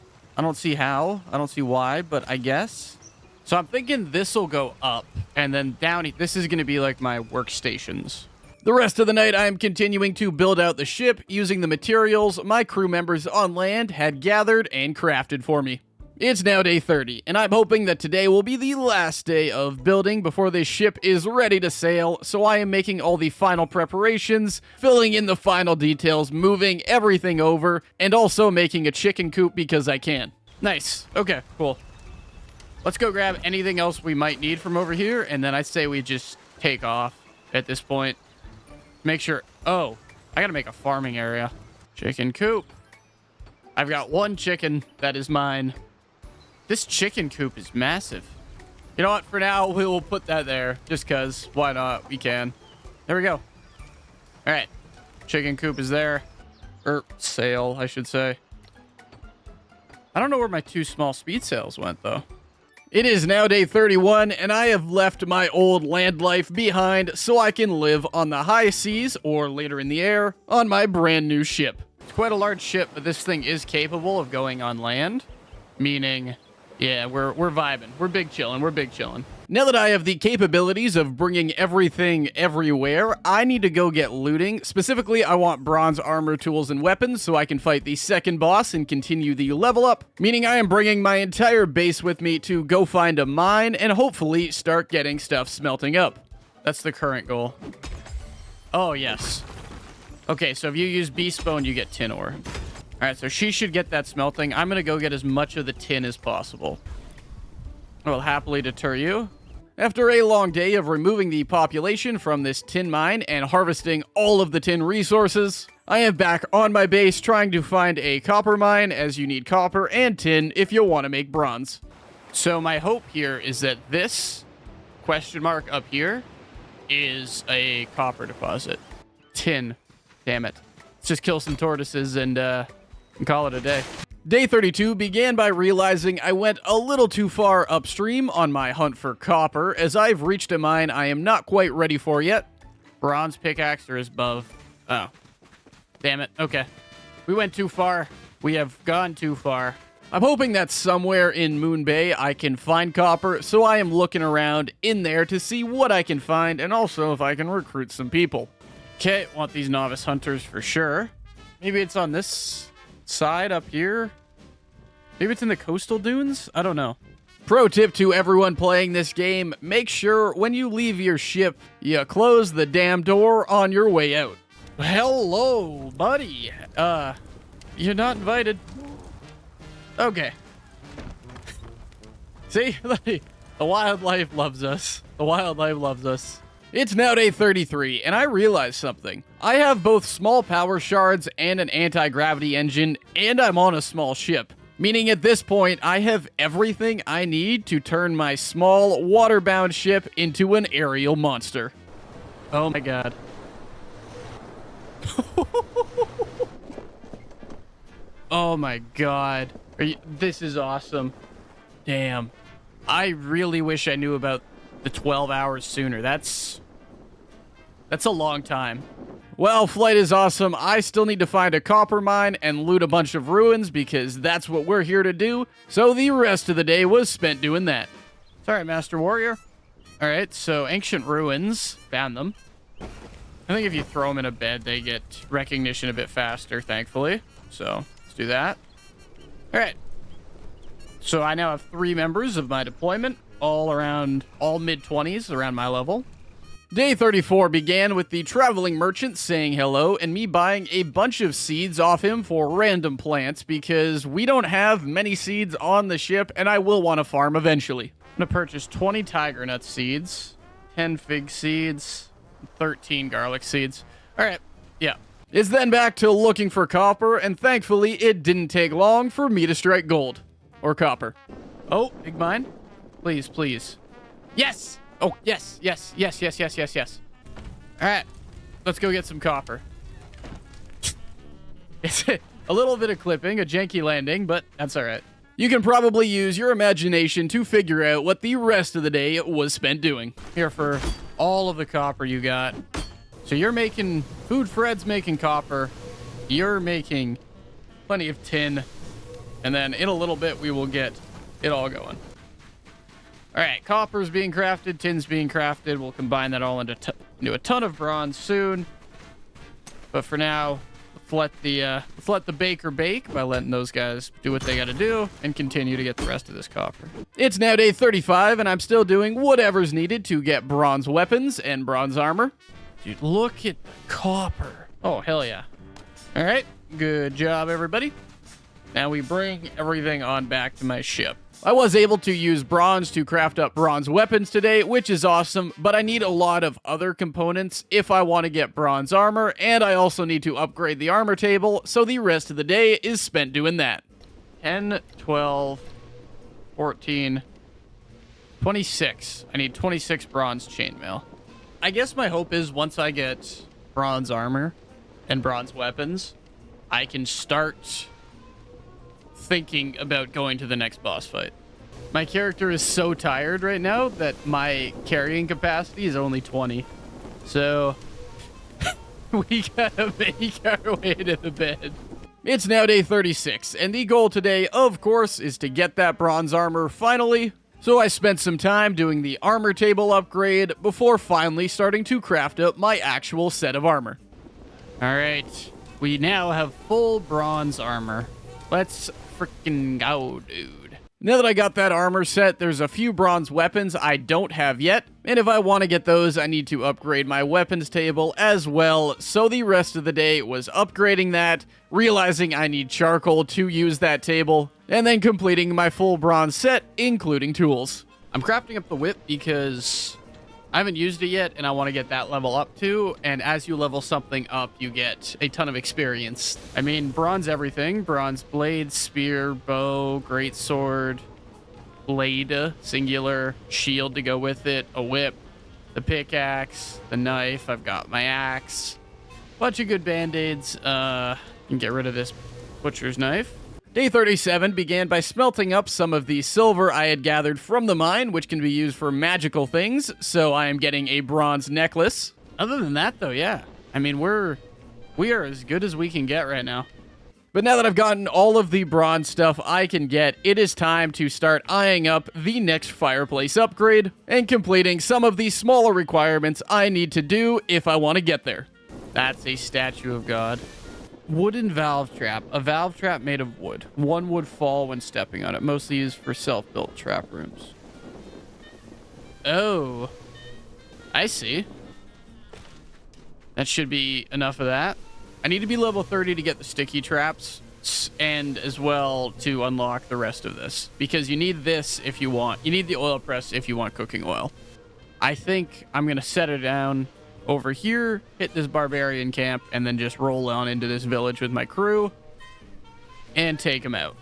Speaker 1: see how. I don't see why, but I guess. So I'm thinking this will go up, and then down, this is going to be like my workstations. The rest of the night, I am continuing to build out the ship using the materials my crew members on land had gathered and crafted for me. It's now day 30, and I'm hoping that today will be the last day of building before this ship is ready to sail, so I am making all the final preparations, filling in the final details, moving everything over, and also making a chicken coop because I can. Nice. Okay, cool. Let's go grab anything else we might need from over here, and then I say we just take off at this point. Make sure... Oh, I gotta make a farming area. Chicken coop. I've got 1 chicken that is mine. This chicken coop is massive. You know what? For now, we will put that there. Just because. Why not? We can. There we go. All right. Chicken coop is there. Or sail, I should say. I don't know where my 2 small speed sails went, though. It is now day 31, and I have left my old land life behind so I can live on the high seas, or later in the air, on my brand new ship. It's quite a large ship, but this thing is capable of going on land. Meaning, yeah, we're vibing. We're big chillin'. We're big chillin'. Now that I have the capabilities of bringing everything everywhere, I need to go get looting. Specifically, I want bronze armor, tools, and weapons so I can fight the second boss and continue the level up, meaning I am bringing my entire base with me to go find a mine and hopefully start getting stuff smelting up. That's the current goal. Oh, yes. Okay, so if you use beast bone, you get tin ore. All right, so she should get that smelting. I'm going to go get as much of the tin as possible. I will happily deter you. After a long day of removing the population from this tin mine and harvesting all of the tin resources, I am back on my base trying to find a copper mine, as you need copper and tin if you want to make bronze. So my hope here is that this question mark up here is a copper deposit. Tin. Damn it. Let's just kill some tortoises and call it a day. Day 32 began by realizing I went a little too far upstream on my hunt for copper, as I've reached a mine I am not quite ready for yet. Bronze pickaxe or is above. Oh. Damn it. Okay. We went too far. We have gone too far. I'm hoping that somewhere in Moon Bay I can find copper, so I am looking around in there to see what I can find and also if I can recruit some people. Okay, want these novice hunters for sure. Maybe it's on this side up here. Maybe it's in the coastal dunes? I don't know. Pro tip to everyone playing this game, make sure when you leave your ship, you close the damn door on your way out. Hello, buddy. You're not invited. Okay. See? The wildlife loves us. The wildlife loves us. It's now day 33, and I realized something. I have both small power shards and an anti-gravity engine, and I'm on a small ship. Meaning at this point, I have everything I need to turn my small, water-bound ship into an aerial monster. Oh my god. Oh my god. This is awesome. Damn. I really wish I knew about the 12 hours sooner. That's That's a long time. Well, flight is awesome. I still need to find a copper mine and loot a bunch of ruins because that's what we're here to do. So the rest of the day was spent doing that. It's all right, Master Warrior. All right, so ancient ruins. Found them. I think if you throw them in a bed, they get recognition a bit faster, thankfully. So let's do that. All right. So I now have 3 members of my deployment, all mid-20s, around my level. Day 34 began with the traveling merchant saying hello and me buying a bunch of seeds off him for random plants because we don't have many seeds on the ship and I will want to farm eventually. I'm going to purchase 20 tiger nut seeds, 10 fig seeds, 13 garlic seeds. All right, yeah. It's then back to looking for copper, and thankfully it didn't take long for me to strike gold. Or copper. Oh, big mine. Please, please. Yes! Oh, yes, yes, yes, yes, yes, yes, yes. All right, let's go get some copper. It's a little bit of clipping, a janky landing, but that's all right. You can probably use your imagination to figure out what the rest of the day was spent doing. Here for all of the copper you got. So you're making food. Fred's making copper. You're making plenty of tin. And then in a little bit, we will get it all going. All right, copper's being crafted, tin's being crafted. We'll combine that all into a ton of bronze soon. But for now, let's let the baker bake by letting those guys do what they got to do and continue to get the rest of this copper. It's now day 35, and I'm still doing whatever's needed to get bronze weapons and bronze armor. Dude, look at the copper. Oh, hell yeah. All right, good job, everybody. Now we bring everything on back to my ship. I was able to use bronze to craft up bronze weapons today, which is awesome, but I need a lot of other components if I want to get bronze armor, and I also need to upgrade the armor table, so the rest of the day is spent doing that. 10, 12, 14, 26. I need 26 bronze chainmail. I guess my hope is once I get bronze armor and bronze weapons, I can start thinking about going to the next boss fight. My character is so tired right now that my carrying capacity is only 20. So we gotta make our way to the bed. It's now day 36, and the goal today, of course, is to get that bronze armor finally. So I spent some time doing the armor table upgrade before finally starting to craft up my actual set of armor. All right, we now have full bronze armor. Let's freaking go, dude. Now that I got that armor set, there's a few bronze weapons I don't have yet, and if I want to get those, I need to upgrade my weapons table as well, so the rest of the day was upgrading that, realizing I need charcoal to use that table, and then completing my full bronze set, including tools. I'm crafting up the whip because I haven't used it yet, and I want to get that level up too, and as you level something up, you get a ton of experience. I mean, bronze everything. Bronze blade, spear, bow, greatsword, blade, singular, shield to go with it, a whip, the pickaxe, the knife. I've got my axe. Bunch of good band-aids. Can get rid of this butcher's knife. Day 37 began by smelting up some of the silver I had gathered from the mine, which can be used for magical things, so I am getting a bronze necklace. Other than that, though, yeah. I mean, we are as good as we can get right now. But now that I've gotten all of the bronze stuff I can get, it is time to start eyeing up the next fireplace upgrade and completing some of the smaller requirements I need to do if I want to get there. That's a statue of God. Wooden valve trap. A valve trap made of wood. One would fall when stepping on it. Mostly used for self-built trap rooms. Oh. I see. That should be enough of that. I need to be level 30 to get the sticky traps, and as well to unlock the rest of this. Because you need this if you want. You need the oil press if you want cooking oil. I think I'm going to set it down over here, hit this barbarian camp, and then just roll on into this village with my crew and take them out.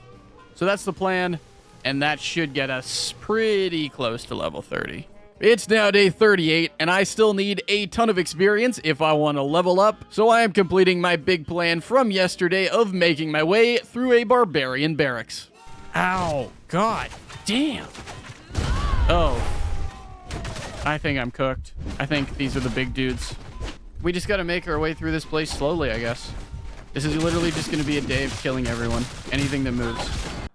Speaker 1: So that's the plan, and that should get us pretty close to level 30. It's now day 38, and I still need a ton of experience if I want to level up, so I am completing my big plan from yesterday of making my way through a barbarian barracks. Ow, god damn. Oh. I think I'm cooked. I think these are the big dudes. we just gotta make our way through this place slowly, I guess. This is literally just gonna be a day of killing everyone. Anything that moves.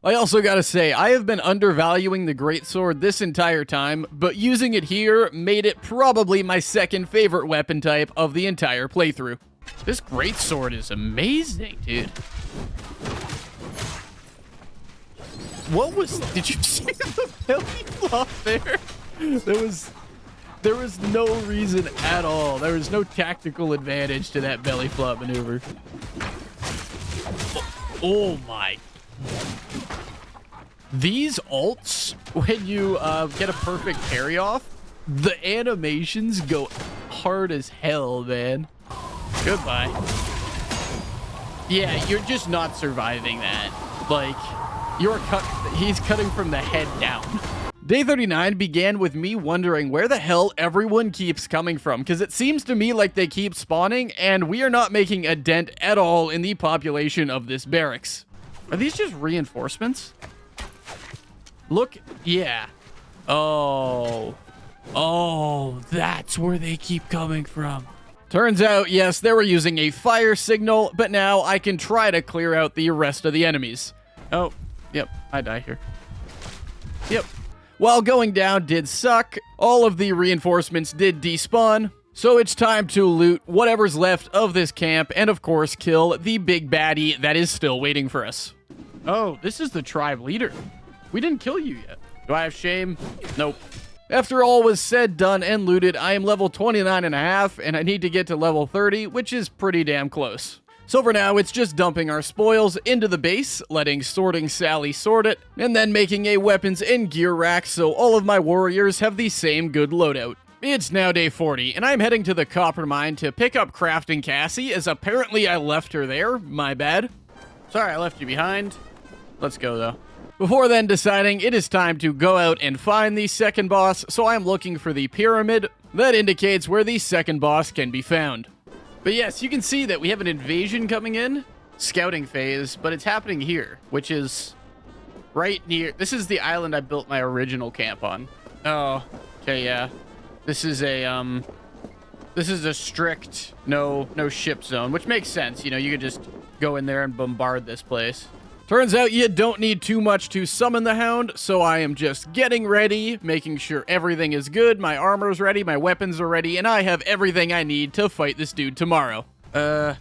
Speaker 1: I also gotta say, I have been undervaluing the greatsword this entire time, but using it here made it probably my second favorite weapon type of the entire playthrough. This greatsword is amazing, dude. What was... Did you see the belly flop there? There was no reason at all. There was no tactical advantage to that belly flop maneuver. Oh my... These ults, when you get a perfect parry off, the animations go hard as hell, man. Goodbye. Yeah, you're just not surviving that. Like, he's cutting from the head down. Day 39 began with me wondering where the hell everyone keeps coming from, because it seems to me like they keep spawning, and we are not making a dent at all in the population of this barracks. Are these just reinforcements? Look, yeah. Oh, that's where they keep coming from. Turns out, yes, they were using a fire signal, but now I can try to clear out the rest of the enemies. Oh, yep, I die here. Yep. While going down did suck, all of the reinforcements did despawn, so it's time to loot whatever's left of this camp and, of course, kill the big baddie that is still waiting for us. Oh, this is the tribe leader. We didn't kill you yet. Do I have shame? Nope. After all was said, done, and looted, I am level 29.5, and I need to get to level 30, which is pretty damn close. So for now, it's just dumping our spoils into the base, letting Sorting Sally sort it, and then making a weapons and gear rack so all of my warriors have the same good loadout. It's now day 40, and I'm heading to the copper mine to pick up Crafting Cassie, as apparently I left her there. My bad. Sorry, I left you behind. Let's go, though. Before then deciding it is time to go out and find the second boss, so I'm looking for the pyramid that indicates where the second boss can be found. But yes, you can see that we have an invasion coming in, scouting phase, but it's happening here, which is right near... This is the island I built my original camp on. Oh, okay, yeah. This is a strict no ship zone, which makes sense. You know, you could just go in there and bombard this place. Turns out you don't need too much to summon the hound, so I am just getting ready, making sure everything is good, my armor's ready, my weapons are ready, and I have everything I need to fight this dude tomorrow. Okay,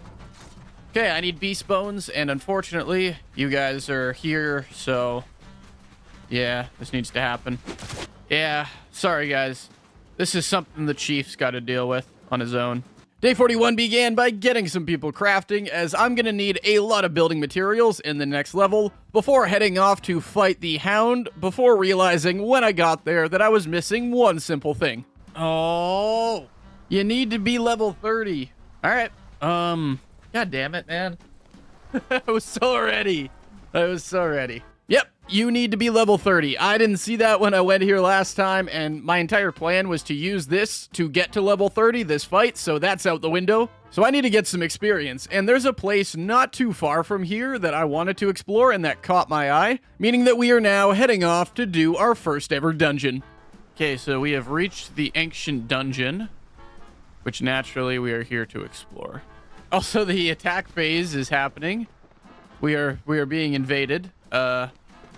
Speaker 1: I need beast bones, and unfortunately, you guys are here, so yeah, this needs to happen. Yeah, sorry guys. This is something the chief's got to deal with on his own. Day 41 began by getting some people crafting, as I'm going to need a lot of building materials in the next level before heading off to fight the hound, before realizing when I got there that I was missing one simple thing. Oh, you need to be level 30. All right. God damn it, man. I was so ready. Yep, you need to be level 30. I didn't see that when I went here last time, and my entire plan was to use this to get to level 30 this fight, so that's out the window. So I need to get some experience, and there's a place not too far from here that I wanted to explore and that caught my eye, meaning that we are now heading off to do our first ever dungeon. Okay, so we have reached the ancient dungeon, which naturally we are here to explore. Also, the attack phase is happening. We are being invaded.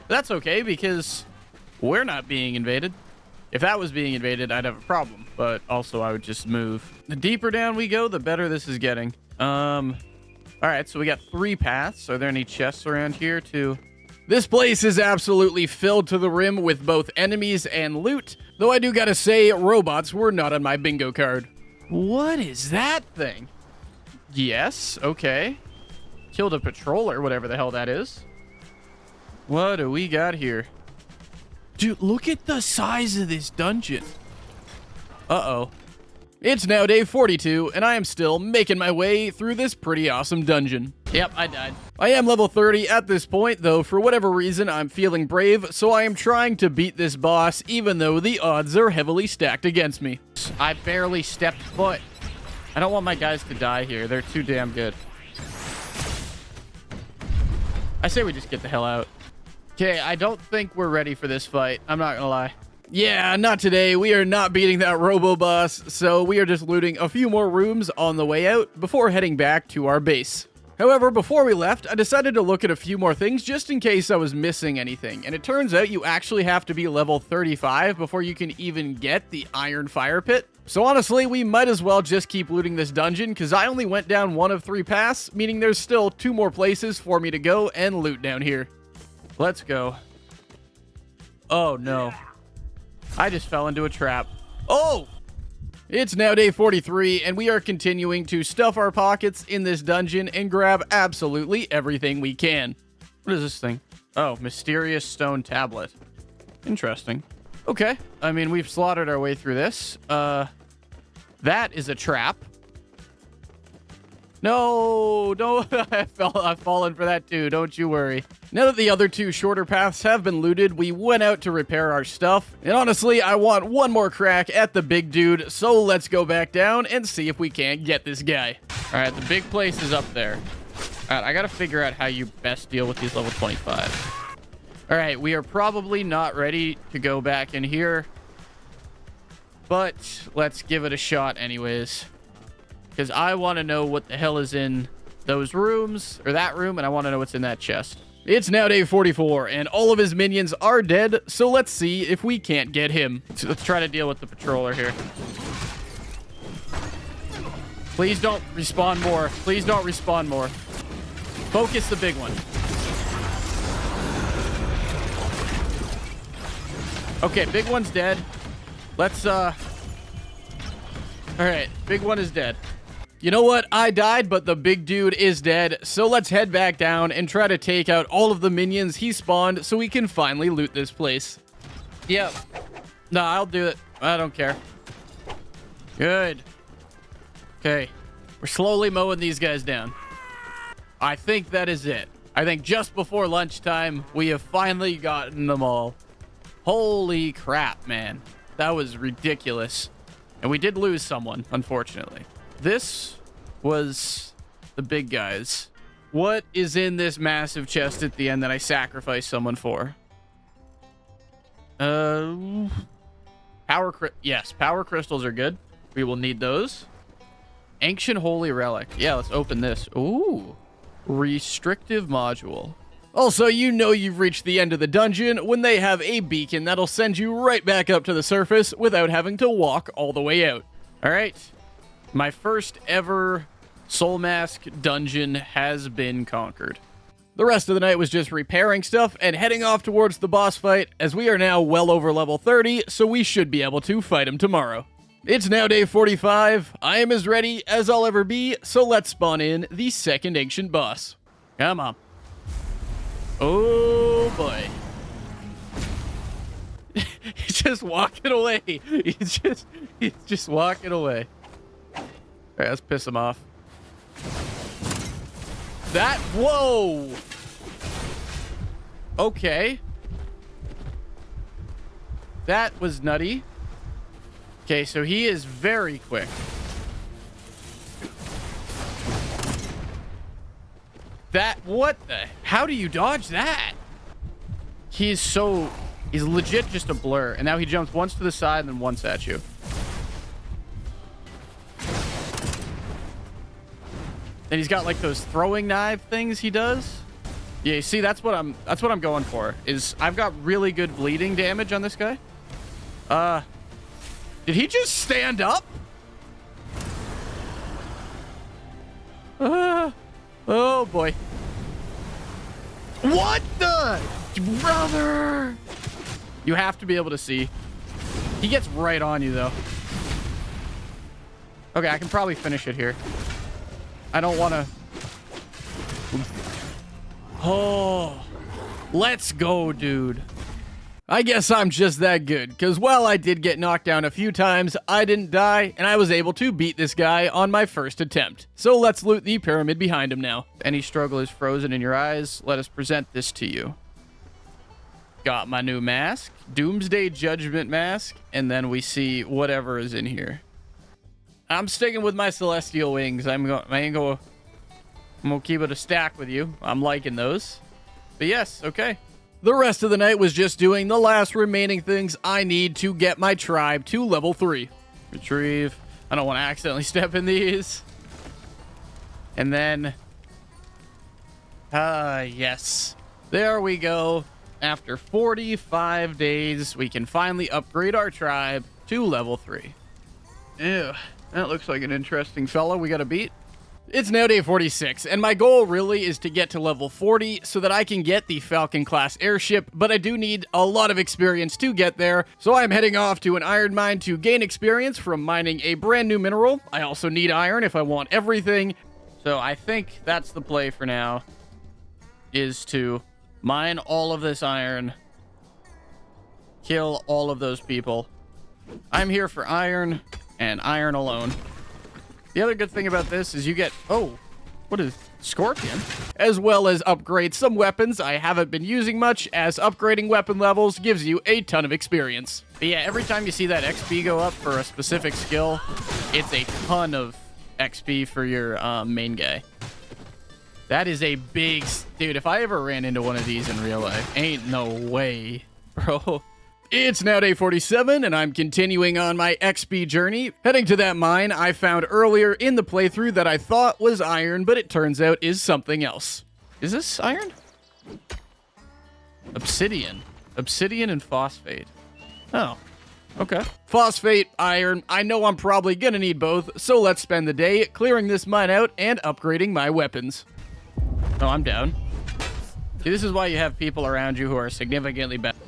Speaker 1: That's okay, because we're not being invaded. If that was being invaded, I'd have a problem, but also I would just move. The deeper down we go, the better this is getting. All right, so we got 3 paths. Are there any chests around here too? This place is absolutely filled to the rim with both enemies and loot, though I do gotta say, robots were not on my bingo card. What is that thing? Yes, okay. Killed a patroller, whatever the hell that is. What do we got here? Dude, look at the size of this dungeon. Uh-oh. It's now day 42, and I am still making my way through this pretty awesome dungeon. Yep, I died. I am level 30 at this point, though for whatever reason I'm feeling brave, so I am trying to beat this boss, even though the odds are heavily stacked against me. I barely stepped foot. I don't want my guys to die here. They're too damn good. I say we just get the hell out. Okay, I don't think we're ready for this fight. I'm not gonna lie. Yeah, not today. We are not beating that robo boss, so we are just looting a few more rooms on the way out before heading back to our base. However, before we left, I decided to look at a few more things just in case I was missing anything, and it turns out you actually have to be level 35 before you can even get the Iron Fire Pit. So honestly, we might as well just keep looting this dungeon, because I only went down 1 of 3 paths, meaning there's still 2 more places for me to go and loot down here. Let's go. Oh no. I just fell into a trap. Oh! It's now day 43, and we are continuing to stuff our pockets in this dungeon and grab absolutely everything we can. What is this thing? Oh, mysterious stone tablet. Interesting. Okay. I mean, we've slaughtered our way through this. That is a trap. No, I've fallen for that too, don't you worry. Now that the other 2 shorter paths have been looted, we went out to repair our stuff. And honestly, I want one more crack at the big dude, so let's go back down and see if we can't get this guy. All right, the big place is up there. All right, I gotta figure out how you best deal with these level 25. All right, we are probably not ready to go back in here, but let's give it a shot anyways. Because I want to know what the hell is in those rooms, or that room, and I want to know what's in that chest. It's now day 44, and all of his minions are dead, so let's see if we can't get him. Let's try to deal with the patroller here. Please don't respawn more. Please don't respawn more. Focus the big one. Okay, big one's dead. Let's, all right, big one is dead. You know what? I died, but the big dude is dead, so let's head back down and try to take out all of the minions he spawned so we can finally loot this place. Yep. No, I'll do it. I don't care. Good. Okay. We're slowly mowing these guys down. I think that is it. I think just before lunchtime, we have finally gotten them all. Holy crap, man. That was ridiculous. And we did lose someone, unfortunately. This was the big guys. What is in this massive chest at the end that I sacrificed someone for? Yes, power crystals are good. We will need those. Ancient Holy Relic. Yeah, let's open this. Ooh. Restrictive module. Also, you know you've reached the end of the dungeon when they have a beacon that'll send you right back up to the surface without having to walk all the way out. All right. My first ever Soulmask dungeon has been conquered. The rest of the night was just repairing stuff and heading off towards the boss fight, as we are now well over level 30, so we should be able to fight him tomorrow. It's now day 45. I am as ready as I'll ever be, so let's spawn in the second ancient boss. Come on. Oh boy. He's just walking away. He's just walking away. All right, let's piss him off. Whoa! Okay. That was nutty. Okay, so he is very quick. What the? How do you dodge that? He's legit just a blur. And now he jumps once to the side and then once at you. And he's got like those throwing knife things he does. Yeah, you see, that's what I'm going for. Is I've got really good bleeding damage on this guy. Did he just stand up? Oh boy. What the? Brother! You have to be able to see. He gets right on you though. Okay, I can probably finish it here. I don't want to... Oh, let's go, dude. I guess I'm just that good, because while I did get knocked down a few times, I didn't die, and I was able to beat this guy on my first attempt. So let's loot the pyramid behind him now. Any struggle is frozen in your eyes. Let us present this to you. Got my new mask, Doomsday Judgment mask, and then we see whatever is in here. I'm sticking with my celestial wings. I'm gonna keep it a stack with you. I'm liking those. But yes, okay. The rest of the night was just doing the last remaining things I need to get my tribe to level 3. Retrieve. I don't want to accidentally step in these. And then... yes. There we go. After 45 days, we can finally upgrade our tribe to level 3. Ew, that looks like an interesting fella we gotta beat. It's now day 46, and my goal really is to get to level 40 so that I can get the Falcon-class airship, but I do need a lot of experience to get there, so I'm heading off to an iron mine to gain experience from mining a brand new mineral. I also need iron if I want everything, so I think that's the play for now, is to mine all of this iron, kill all of those people. I'm here for iron, and iron alone. The other good thing about this is you get, oh, what is Scorpion? As well as upgrade some weapons I haven't been using much, as upgrading weapon levels gives you a ton of experience. But yeah, every time you see that XP go up for a specific skill, it's a ton of XP for your main guy. That is a big... Dude, if I ever ran into one of these in real life, ain't no way, bro. It's now day 47, and I'm continuing on my XP journey, heading to that mine I found earlier in the playthrough that I thought was iron, but it turns out is something else. Is this iron? Obsidian. Obsidian and phosphate. Oh, okay. Phosphate, iron. I know I'm probably gonna need both, so let's spend the day clearing this mine out and upgrading my weapons. Oh, I'm down. See, this is why you have people around you who are significantly better.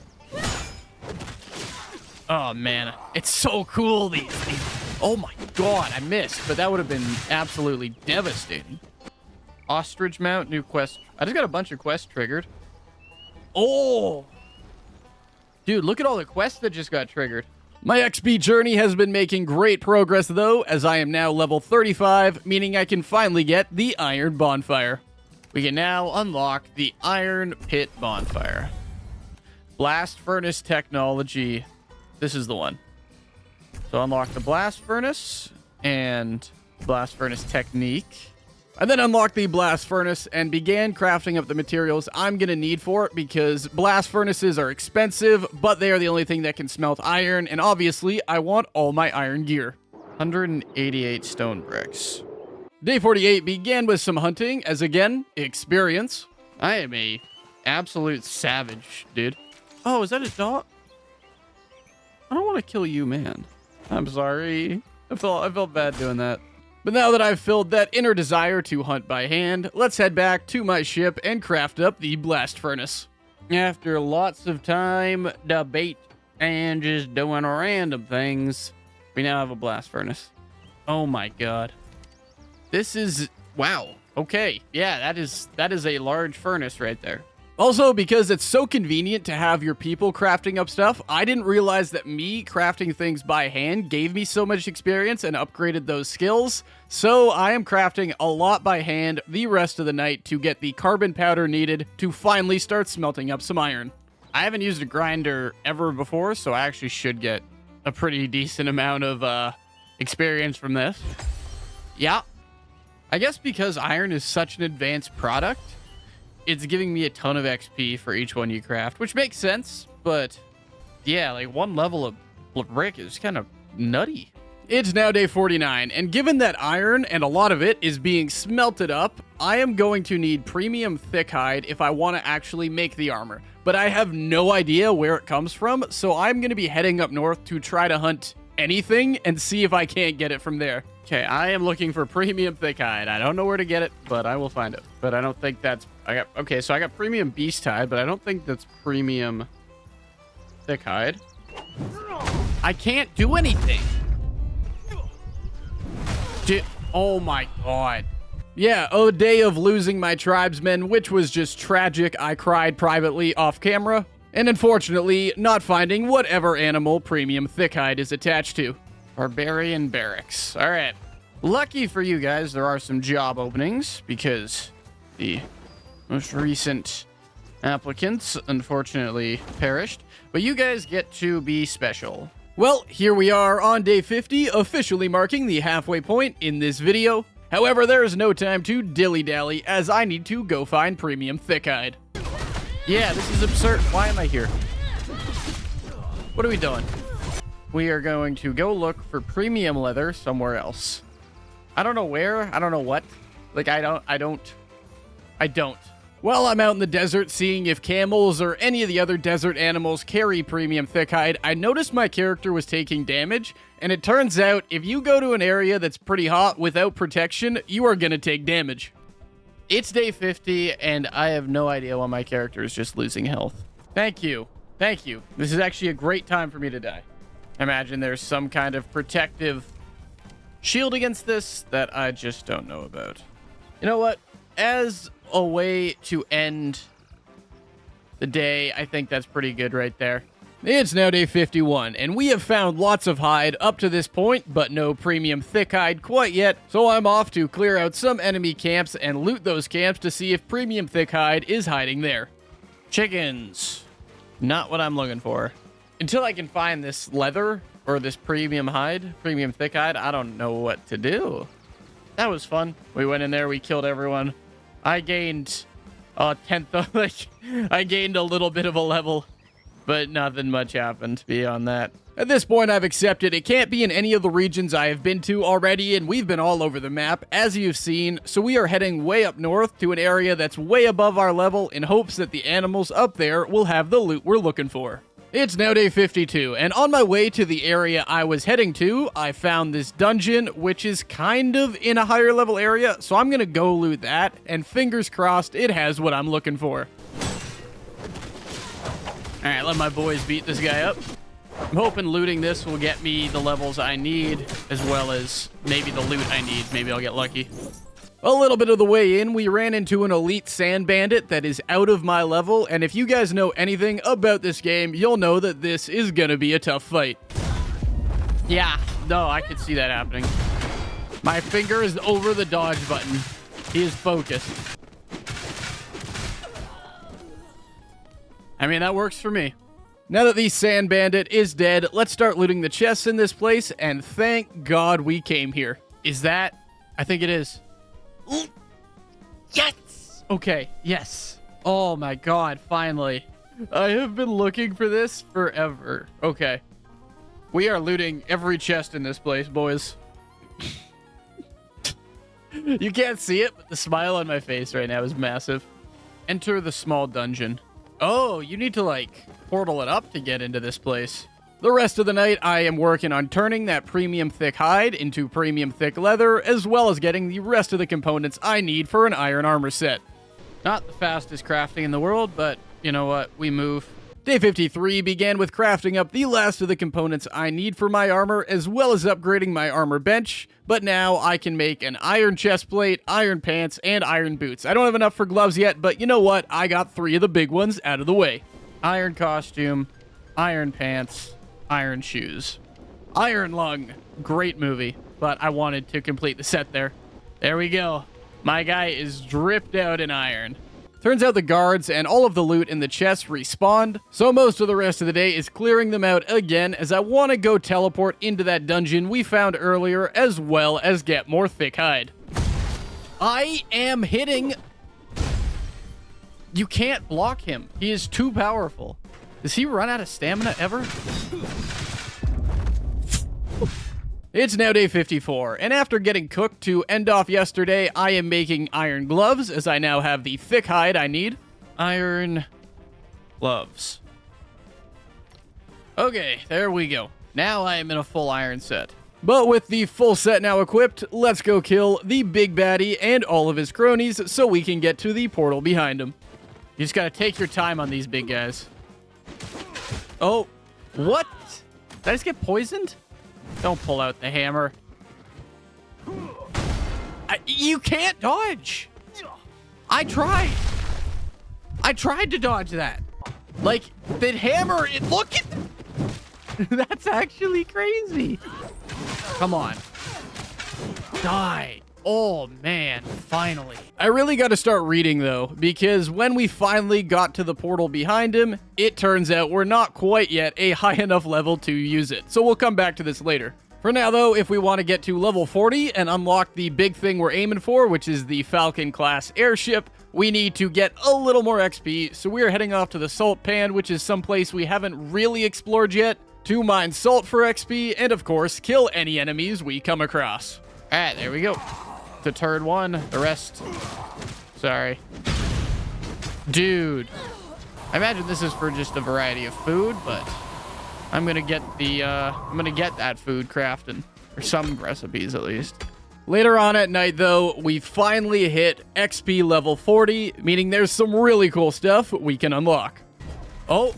Speaker 1: Oh, man. It's so cool, these. Oh, my God. I missed, but that would have been absolutely devastating. Ostrich mount, new quest. I just got a bunch of quests triggered. Oh! Dude, look at all the quests that just got triggered. My XP journey has been making great progress, though, as I am now level 35, meaning I can finally get the Iron Bonfire. We can now unlock the Iron Pit Bonfire. Blast Furnace Technology. This is the one. So unlock the Blast Furnace and Blast Furnace Technique. I then unlocked the Blast Furnace and began crafting up the materials I'm going to need for it, because Blast Furnaces are expensive, but they are the only thing that can smelt iron, and obviously I want all my iron gear. 188 stone bricks. Day 48 began with some hunting, as again, experience. I am a absolute savage, dude. Oh, is that a dog? I don't want to kill you, man. I'm sorry. I felt bad doing that. But now that I've filled that inner desire to hunt by hand, let's head back to my ship and craft up the Blast Furnace. After lots of time, debate, and just doing random things, we now have a Blast Furnace. Oh my God. This is... Wow. Okay. Yeah, that is a large furnace right there. Also, because it's so convenient to have your people crafting up stuff, I didn't realize that me crafting things by hand gave me so much experience and upgraded those skills. So I am crafting a lot by hand the rest of the night to get the carbon powder needed to finally start smelting up some iron. I haven't used a grinder ever before, so I actually should get a pretty decent amount of experience from this. Yeah. I guess because iron is such an advanced product, it's giving me a ton of XP for each one you craft, which makes sense, but yeah, like one level of brick is kind of nutty. It's now day 49, and given that iron and a lot of it is being smelted up, I am going to need premium thick hide if I want to actually make the armor, but I have no idea where it comes from, so I'm going to be heading up north to try to hunt anything and see if I can't get it from there. Okay, I am looking for premium thick hide. I don't know where to get it, but I will find it. But I don't think that's... Okay, so I got premium beast hide, but I don't think that's premium thick hide. I can't do anything. Oh my God. Yeah, a day of losing my tribesmen, which was just tragic. I cried privately off camera. And unfortunately, not finding whatever animal premium thick hide is attached to. Barbarian barracks. All right. Lucky for you guys, there are some job openings because the most recent applicants unfortunately perished. But you guys get to be special. Well, here we are on day 50, officially marking the halfway point in this video. However, there is no time to dilly-dally as I need to go find premium thick hide. Yeah, this is absurd. Why am I here? What are we doing? We are going to go look for premium leather somewhere else. I don't know where. I don't know what. Like, I don't. While I'm out in the desert seeing if camels or any of the other desert animals carry premium thick hide, I noticed my character was taking damage, and it turns out if you go to an area that's pretty hot without protection, you are going to take damage. It's day 50, and I have no idea why my character is just losing health. Thank you. Thank you. This is actually a great time for me to die. Imagine there's some kind of protective shield against this that I just don't know about. You know what? As a way to end the day, I think that's pretty good right there. It's now day 51, and we have found lots of hide up to this point, but no premium thick hide quite yet, so I'm off to clear out some enemy camps and loot those camps to see if premium thick hide is hiding there. Chickens. Not what I'm looking for. Until I can find this leather, or this premium hide, premium thick hide, I don't know what to do. That was fun. We went in there, we killed everyone. I gained a tenth of, I gained a little bit of a level, but nothing much happened beyond that. At this point, I've accepted it can't be in any of the regions I have been to already, and we've been all over the map, as you've seen, so we are heading way up north to an area that's way above our level in hopes that the animals up there will have the loot we're looking for. It's now day 52, and on my way to the area I was heading to, I found this dungeon, which is kind of in a higher level area, so I'm gonna go loot that, and fingers crossed it has what I'm looking for. Alright, let my boys beat this guy up. I'm hoping looting this will get me the levels I need, as well as maybe the loot I need. Maybe I'll get lucky. A little bit of the way in, we ran into an elite sand bandit that is out of my level, and if you guys know anything about this game, you'll know that this is gonna be a tough fight. Yeah, no, I could see that happening. My finger is over the dodge button. He is focused. I mean, that works for me. Now that the sand bandit is dead, let's start looting the chests in this place, and thank God we came here. Is that? I think it is. Yes! Okay, yes. Oh my God, finally. I have been looking for this forever. Okay. We are looting every chest in this place, boys. You can't see it, but the smile on my face right now is massive. Enter the small dungeon. Oh, you need to, like, portal it up to get into this place. The rest of the night, I am working on turning that premium thick hide into premium thick leather, as well as getting the rest of the components I need for an iron armor set. Not the fastest crafting in the world, but you know what? We move. Day 53 began with crafting up the last of the components I need for my armor, as well as upgrading my armor bench, but now I can make an iron chest plate, iron pants, and iron boots. I don't have enough for gloves yet, but you know what? I got 3 of the big ones out of the way. Iron costume, iron pants, iron shoes. Iron Lung. Great movie, but I wanted to complete the set there. There we go. My guy is dripped out in iron. Turns out the guards and all of the loot in the chests respawned, so most of the rest of the day is clearing them out again as I want to go teleport into that dungeon we found earlier, as well as get more thick hide. I am hitting... You can't block him. He is too powerful. Does he run out of stamina ever? It's now day 54, and after getting cooked to end off yesterday, I am making iron gloves, as I now have the thick hide I need. Iron gloves. Okay, there we go. Now I am in a full iron set. But with the full set now equipped, let's go kill the big baddie and all of his cronies so we can get to the portal behind him. You just gotta take your time on these big guys. Oh, what? Did I just get poisoned? Don't pull out the hammer. You can't dodge. I tried. I tried to dodge that. Like, the hammer, look at... That's actually crazy. Come on. Die. Oh, man. Finally. I really got to start reading, though, because when we finally got to the portal behind him, it turns out we're not quite yet a high enough level to use it. So we'll come back to this later. For now, though, if we want to get to level 40 and unlock the big thing we're aiming for, which is the Falcon-class airship, we need to get a little more XP, so we're heading off to the Salt Pan, which is someplace we haven't really explored yet, to mine salt for XP, and of course, kill any enemies we come across. Alright, there we go. The turd one, the rest... Sorry. Dude. I imagine this is for just a variety of food, but... I'm gonna get that food crafting, or some recipes at least. Later on at night, though, we finally hit XP level 40, meaning there's some really cool stuff we can unlock. Oh,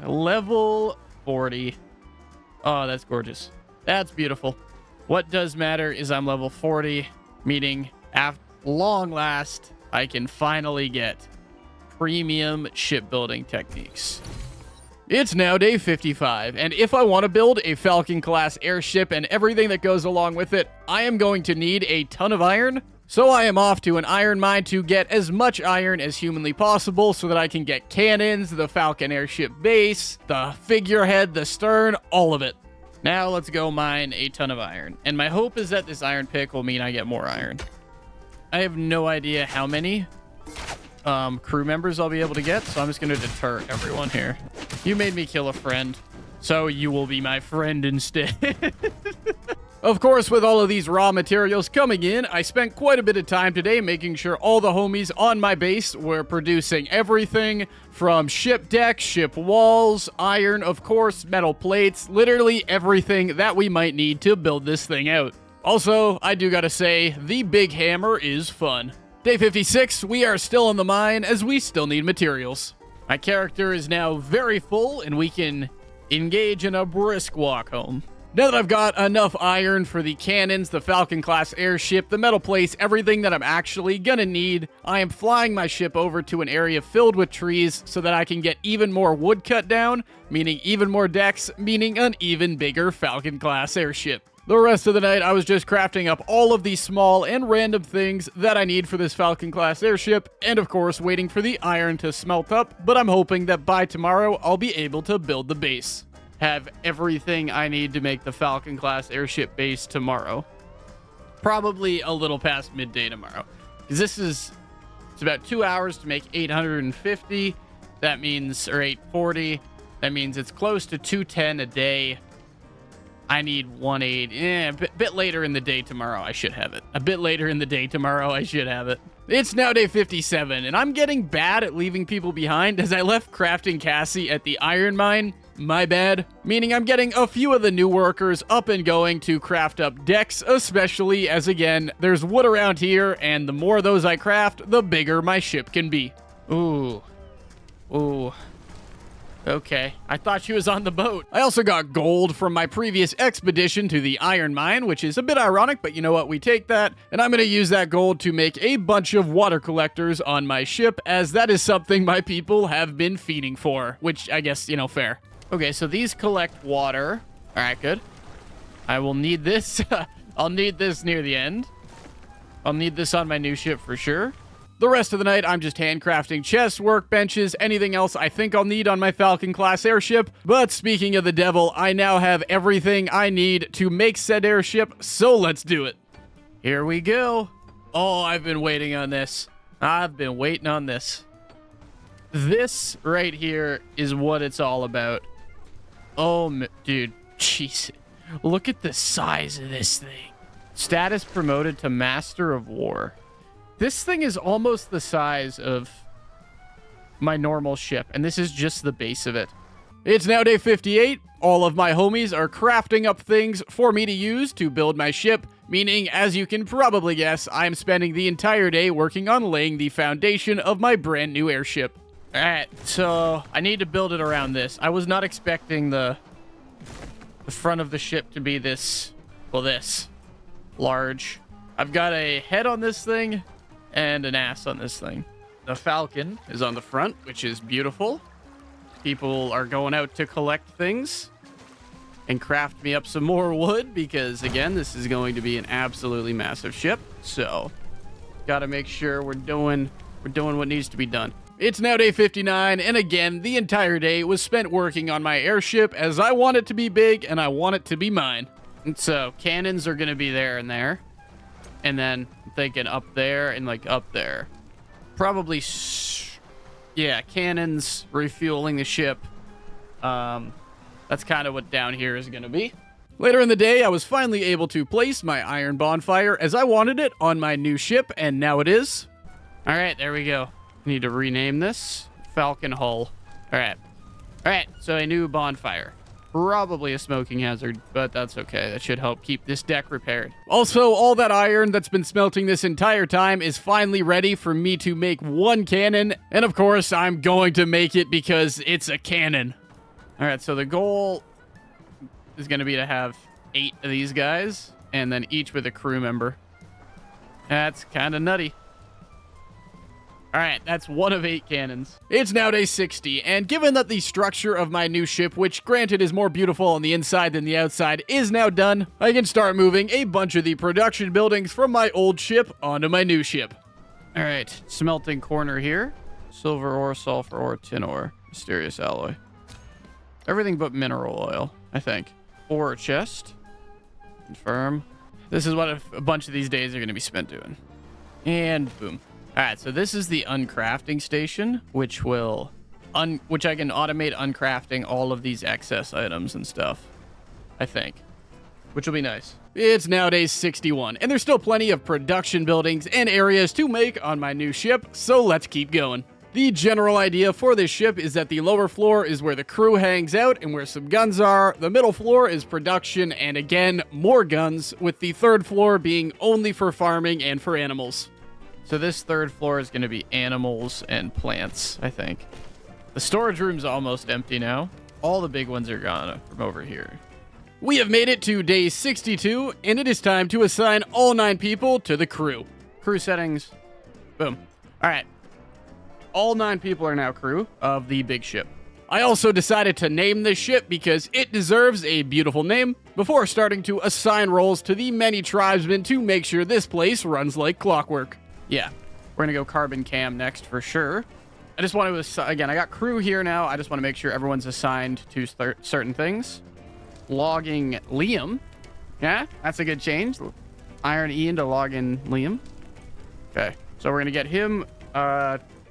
Speaker 1: level 40. Oh, that's gorgeous. That's beautiful. What does matter is I'm level 40, meaning at long last, I can finally get premium shipbuilding techniques. It's now day 55, and if I want to build a Falcon-class airship and everything that goes along with it, I am going to need a ton of iron. So I am off to an iron mine to get as much iron as humanly possible so that I can get cannons, the Falcon airship base, the figurehead, the stern, all of it. Now let's go mine a ton of iron. And my hope is that this iron pick will mean I get more iron. I have no idea how many crew members I'll be able to get, so I'm just going to deter everyone here. You made me kill a friend, so you will be my friend instead. Of course, with all of these raw materials coming in, I spent quite a bit of time today making sure all the homies on my base were producing everything from ship decks, ship walls, iron, of course, metal plates, literally everything that we might need to build this thing out. Also, I do gotta say, the big hammer is fun. Day 56, we are still in the mine as we still need materials. My character is now very full and we can engage in a brisk walk home. Now that I've got enough iron for the cannons, the Falcon-class airship, the metal plates, everything that I'm actually gonna need, I am flying my ship over to an area filled with trees so that I can get even more wood cut down, meaning even more decks, meaning an even bigger Falcon-class airship. The rest of the night, I was just crafting up all of these small and random things that I need for this Falcon-class airship, and of course, waiting for the iron to smelt up, but I'm hoping that by tomorrow, I'll be able to build the base. Have everything I need to make the Falcon-class airship base tomorrow. Probably a little past midday tomorrow. Because it's about 2 hours to make 850. That means, or 840. That means it's close to 210 a day. I need 180. A bit later in the day tomorrow, I should have it. A bit later in the day tomorrow, I should have it. It's now day 57, and I'm getting bad at leaving people behind as I left crafting Cassie at the iron mine. My bad. Meaning I'm getting a few of the new workers up and going to craft up decks, especially as, again, there's wood around here, and the more of those I craft, the bigger my ship can be. Ooh. Ooh. Okay, I thought she was on the boat. I also got gold from my previous expedition to the iron mine, which is a bit ironic, but you know what? We take that, and I'm going to use that gold to make a bunch of water collectors on my ship, as that is something my people have been fiending for, which I guess, fair. Okay, so these collect water. All right, good. I will need this. I'll need this near the end. I'll need this on my new ship for sure. The rest of the night, I'm just handcrafting chests, workbenches, anything else I think I'll need on my Falcon-class airship. But speaking of the devil, I now have everything I need to make said airship, so let's do it. Here we go. Oh, I've been waiting on this. I've been waiting on this. This right here is what it's all about. Oh, dude, jeez. Look at the size of this thing. Status promoted to Master of War. This thing is almost the size of my normal ship, and this is just the base of it. It's now day 58. All of my homies are crafting up things for me to use to build my ship, meaning, as you can probably guess, I'm spending the entire day working on laying the foundation of my brand new airship. Alright, so I need to build it around this. I was not expecting the front of the ship to be this large. I've got a head on this thing and an ass on this thing. The Falcon is on the front, which is beautiful. People are going out to collect things and craft me up some more wood because, again, this is going to be an absolutely massive ship. So, gotta make sure we're doing what needs to be done. It's now day 59, and again, the entire day was spent working on my airship as I want it to be big and I want it to be mine. And so, cannons are going to be there and there. And then, I'm thinking up there and like up there. Probably, yeah, cannons refueling the ship. That's kind of what down here is going to be. Later in the day, I was finally able to place my iron bonfire as I wanted it on my new ship, and now it is. All right, there we go. Need to rename this Falcon Hull. All right, so a new bonfire. Probably a smoking hazard, but that's okay. That should help keep this deck repaired. Also, all that iron that's been smelting this entire time is finally ready for me to make one cannon. And of course, I'm going to make it because it's a cannon. All right, so the goal is going to be to have 8 of these guys, and then each with a crew member. That's kind of nutty. All right, that's 1 of 8 cannons. It's now day 60, and given that the structure of my new ship, which granted is more beautiful on the inside than the outside, is now done, I can start moving a bunch of the production buildings from my old ship onto my new ship. All right, smelting corner here. Silver ore, sulfur ore, tin ore, mysterious alloy. Everything but mineral oil, I think. Ore chest. Confirm. This is what a bunch of these days are going to be spent doing. And boom. All right, so this is the uncrafting station, which will which I can automate uncrafting all of these excess items and stuff, I think, which will be nice. It's now day 61, and there's still plenty of production buildings and areas to make on my new ship, so let's keep going. The general idea for this ship is that the lower floor is where the crew hangs out and where some guns are. The middle floor is production and, again, more guns, with the third floor being only for farming and for animals. So this third floor is going to be animals and plants, I think. The storage room's almost empty now. All the big ones are gone from over here. We have made it to day 62, and it is time to assign all 9 people to the crew. Crew settings. Boom. All right. All 9 people are now crew of the big ship. I also decided to name this ship because it deserves a beautiful name before starting to assign roles to the many tribesmen to make sure this place runs like clockwork. Yeah, we're going to go carbon cam next for sure. I just want to, again, I got crew here now. I just want to make sure everyone's assigned to certain things. Logging Liam. Yeah, that's a good change. Iron Ian to log in Liam. Okay, so we're going to get him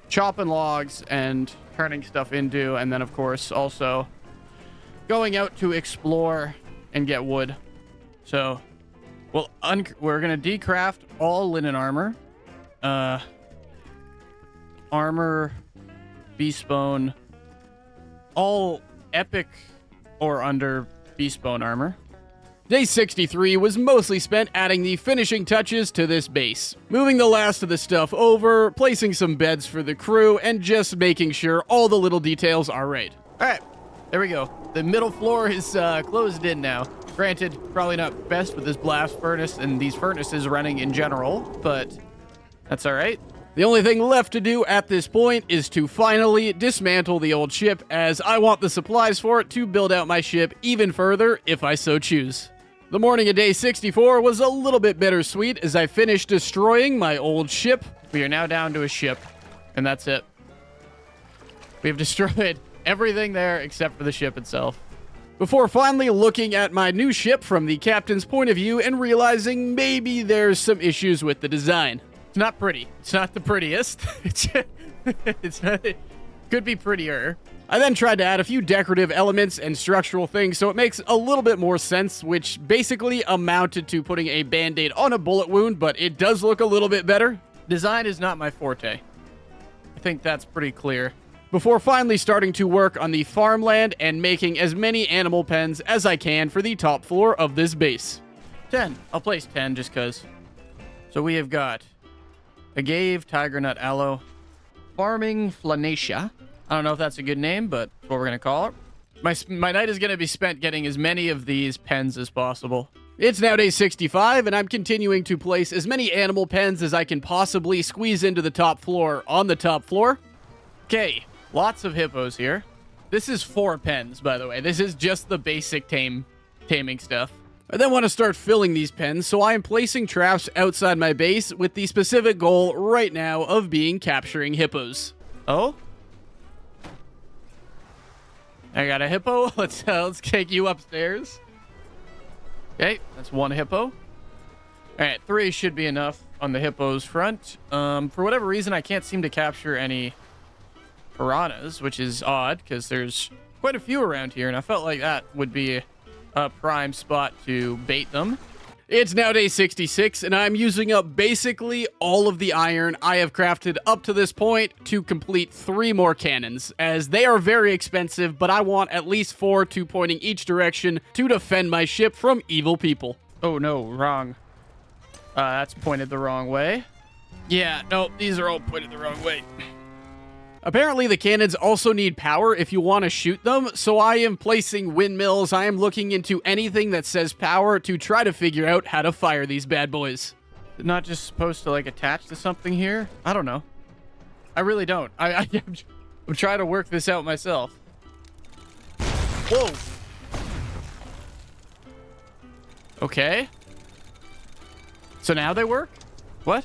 Speaker 1: chopping logs and turning stuff into, and then, of course, also going out to explore and get wood. So, well, we're going to decraft all linen armor. Armor, beastbone, all epic or under beastbone armor. Day 63 was mostly spent adding the finishing touches to this base. Moving the last of the stuff over, placing some beds for the crew, and just making sure all the little details are right. Alright, there we go. The middle floor is closed in now. Granted, probably not best with this blast furnace and these furnaces running in general, but that's alright. The only thing left to do at this point is to finally dismantle the old ship, as I want the supplies for it to build out my ship even further if I so choose. The morning of day 64 was a little bit bittersweet as I finished destroying my old ship. We are now down to a ship, and that's it. We have destroyed everything there except for the ship itself. Before finally looking at my new ship from the captain's point of view and realizing maybe there's some issues with the design. It's not pretty. It's not the prettiest. It's not, it could be prettier. I then tried to add a few decorative elements and structural things so it makes a little bit more sense, which basically amounted to putting a band-aid on a bullet wound, but it does look a little bit better. Design is not my forte. I think that's pretty clear. Before finally starting to work on the farmland and making as many animal pens as I can for the top floor of this base. 10. I'll place 10 just because. So we have got agave, tiger nut aloe, farming flanacia. I don't know if that's a good name, but that's what we're going to call it. My night is going to be spent getting as many of these pens as possible. It's now day 65, and I'm continuing to place as many animal pens as I can possibly squeeze into the top floor on the top floor. Okay, lots of hippos here. This is 4 pens, by the way. This is just the basic taming stuff. I then want to start filling these pens, so I am placing traps outside my base with the specific goal right now of capturing hippos. Oh? I got a hippo. Let's take you upstairs. Okay, that's one hippo. All right, 3 should be enough on the hippo's front. For whatever reason, I can't seem to capture any piranhas, which is odd because there's quite a few around here, and I felt like that would be a prime spot to bait them. It's now day 66, and I'm using up basically all of the iron I have crafted up to this point to complete 3 more cannons, as they are very expensive, but I want at least 4, 2 pointing each direction to defend my ship from evil people. Oh no, wrong. That's pointed the wrong way. Yeah, no, these are all pointed the wrong way. Apparently, the cannons also need power if you want to shoot them, so I am placing windmills. I am looking into anything that says power to try to figure out how to fire these bad boys. Not just supposed to, like, attach to something here? I don't know. I really don't. I'm trying to work this out myself. Whoa. Okay. So now they work? What?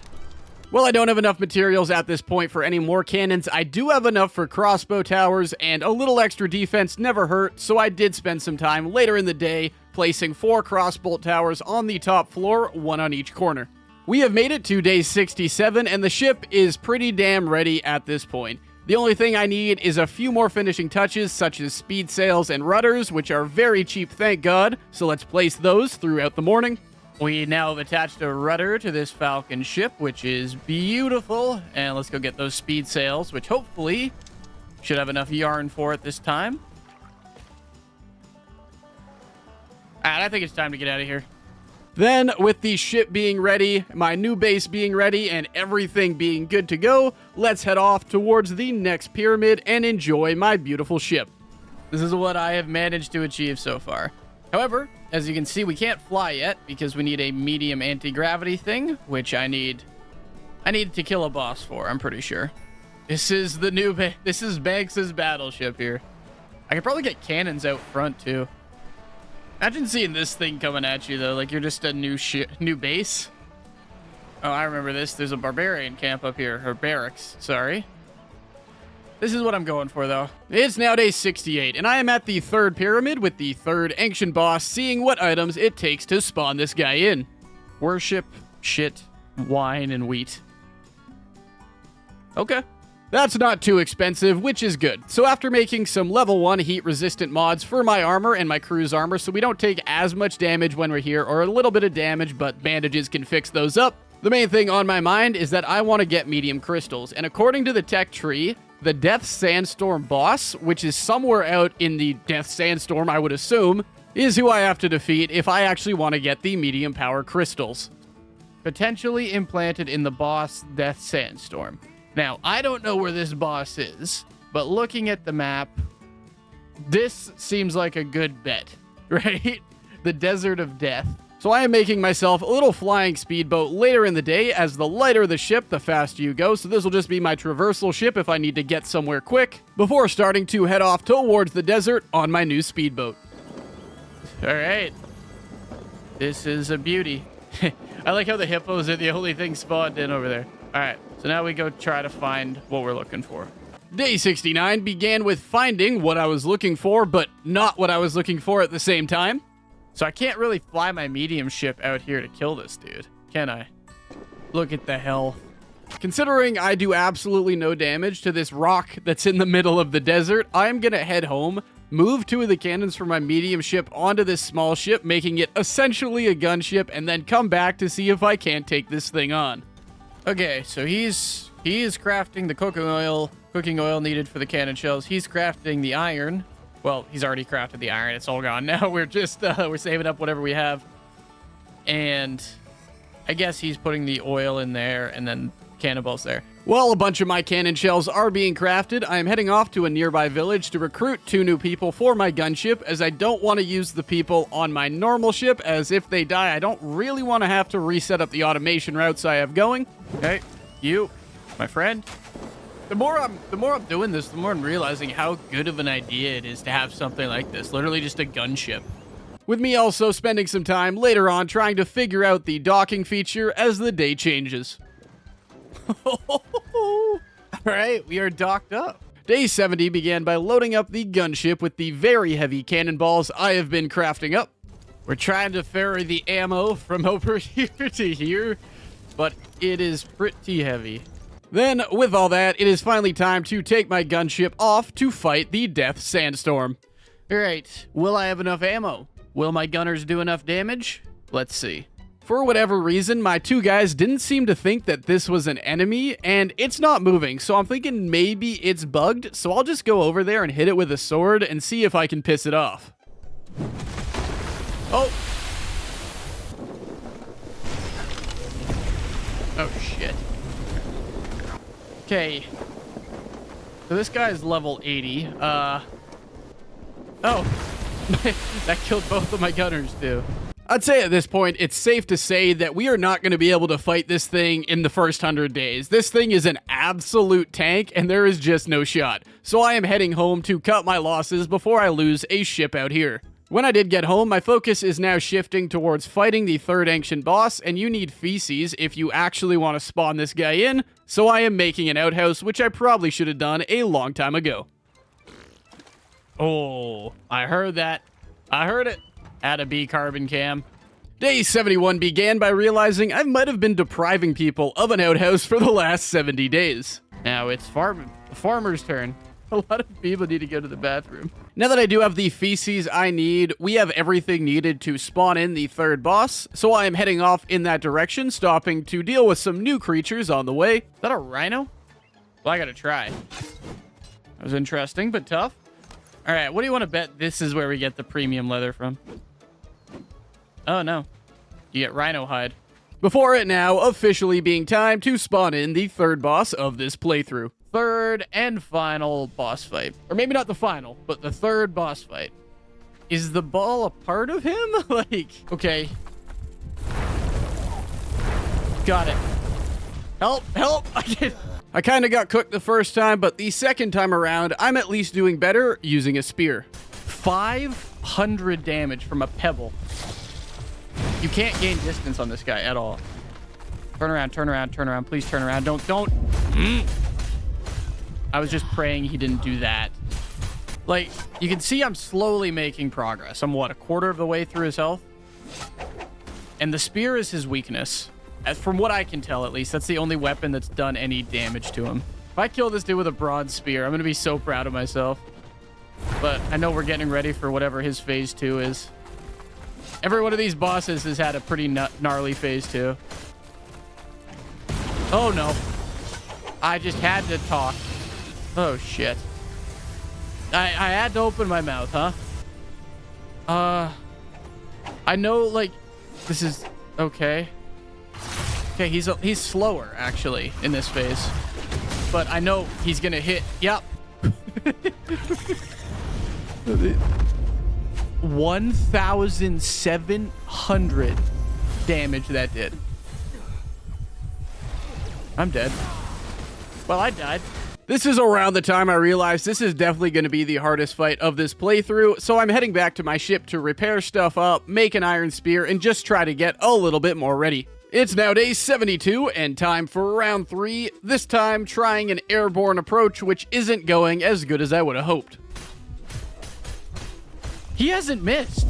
Speaker 1: Well, I don't have enough materials at this point for any more cannons. I do have enough for crossbow towers, and a little extra defense never hurt, so I did spend some time later in the day placing 4 crossbolt towers on the top floor, 1 on each corner. We have made it to day 67, and the ship is pretty damn ready at this point. The only thing I need is a few more finishing touches, such as speed sails and rudders, which are very cheap, thank God, so let's place those throughout the morning. We now have attached a rudder to this Falcon ship, which is beautiful. And let's go get those speed sails, which hopefully should have enough yarn for it this time. I think it's time to get out of here. Then, with the ship being ready, my new base being ready, and everything being good to go, let's head off towards the next pyramid and enjoy my beautiful ship. This is what I have managed to achieve so far. However, as you can see, we can't fly yet because we need a medium anti-gravity thing, which I need to kill a boss for, I'm pretty sure. This is the new this is Banks's battleship here. I could probably get cannons out front too. Imagine seeing this thing coming at you though, like you're just a new base. Oh, I remember this. There's a barbarian camp up here, or barracks, sorry. This is what I'm going for, though. It's now day 68, and I am at the 3rd pyramid with the 3rd ancient boss, seeing what items it takes to spawn this guy in. Worship, shit, wine, and wheat. Okay. That's not too expensive, which is good. So after making some level 1 heat-resistant mods for my armor and my crew's armor, so we don't take as much damage when we're here, or a little bit of damage, but bandages can fix those up, the main thing on my mind is that I want to get medium crystals, and according to the tech tree, the Death Sandstorm boss, which is somewhere out in the Death Sandstorm, I would assume, is who I have to defeat if I actually want to get the medium power crystals. Potentially implanted in the boss Death Sandstorm. Now, I don't know where this boss is, but looking at the map, this seems like a good bet, right? The Desert of Death. So I am making myself a little flying speedboat later in the day, as the lighter the ship, the faster you go. So this will just be my traversal ship if I need to get somewhere quick, before starting to head off towards the desert on my new speedboat. All right. This is a beauty. I like how the hippos are the only thing spawned in over there. All right, so now we go try to find what we're looking for. Day 69 began with finding what I was looking for, but not what I was looking for at the same time. So I can't really fly my medium ship out here to kill this dude, can I? Look at the hell. Considering I do absolutely no damage to this rock that's in the middle of the desert, I'm gonna head home, move 2 of the cannons from my medium ship onto this small ship, making it essentially a gunship, and then come back to see if I can't take this thing on. Okay, so he is crafting the cooking oil needed for the cannon shells. He's crafting the iron. Well, he's already crafted the iron. It's all gone now. We're just, we're saving up whatever we have. And I guess he's putting the oil in there and then cannonballs there. While a bunch of my cannon shells are being crafted, I am heading off to a nearby village to recruit 2 new people for my gunship, as I don't want to use the people on my normal ship, as if they die, I don't really want to have to reset up the automation routes I have going. Okay, you, my friend. The more I'm doing this, the more I'm realizing how good of an idea it is to have something like this. Literally just a gunship. With me also spending some time later on trying to figure out the docking feature as the day changes. Alright, we are docked up. Day 70 began by loading up the gunship with the very heavy cannonballs I have been crafting up. We're trying to ferry the ammo from over here to here, but it is pretty heavy. Then, with all that, it is finally time to take my gunship off to fight the Death Sandstorm. Alright, will I have enough ammo? Will my gunners do enough damage? Let's see. For whatever reason, my two guys didn't seem to think that this was an enemy, and it's not moving, so I'm thinking maybe it's bugged, so I'll just go over there and hit it with a sword and see if I can piss it off. Oh! Oh, shit. Okay. So this guy's level 80. Oh. That killed both of my gunners, too. I'd say at this point, it's safe to say that we are not going to be able to fight this thing in the first 100 days. This thing is an absolute tank, and there is just no shot. So I am heading home to cut my losses before I lose a ship out here. When I did get home, my focus is now shifting towards fighting the third ancient boss, and you need feces if you actually want to spawn this guy in, so I am making an outhouse, which I probably should have done a long time ago. Oh, I heard that. I heard it. Add a B carbon cam. Day 71 began by realizing I might have been depriving people of an outhouse for the last 70 days. Now it's the farmer's turn. A lot of people need to go to the bathroom. Now that I do have the feces I need, we have everything needed to spawn in the third boss, so I am heading off in that direction, stopping to deal with some new creatures on the way. Is that a rhino? Well, I gotta try. That was interesting, but tough. All right, what do you want to bet this is where we get the premium leather from? Oh, no. You get rhino hide. Before it now officially being time to spawn in the third boss of this playthrough. Third and final boss fight. Or maybe not the final, but the third boss fight. Is the ball a part of him? Like, okay. Got it. Help, help. I kind of got cooked the first time, but the second time around, I'm at least doing better using a spear. 500 damage from a pebble. You can't gain distance on this guy at all. Turn around, turn around, turn around. Please turn around. Don't. I was just praying he didn't do that. Like, you can see I'm slowly making progress. I'm, what, a quarter of the way through his health? And the spear is his weakness. As from what I can tell, at least, that's the only weapon that's done any damage to him. If I kill this dude with a broad spear, I'm going to be so proud of myself. But I know we're getting ready for whatever his phase 2 is. Every one of these bosses has had a pretty gnarly phase 2. Oh, no. I just had to talk. Oh, shit. I had to open my mouth, huh? I know, like, this is okay. Okay, he's slower, actually, in this phase. But I know he's gonna hit. Yep. 1,700 damage that did. I'm dead. Well, I died. This is around the time I realized this is definitely going to be the hardest fight of this playthrough, so I'm heading back to my ship to repair stuff up, make an iron spear, and just try to get a little bit more ready. It's now day 72, and time for round 3, this time trying an airborne approach, which isn't going as good as I would have hoped. He hasn't missed.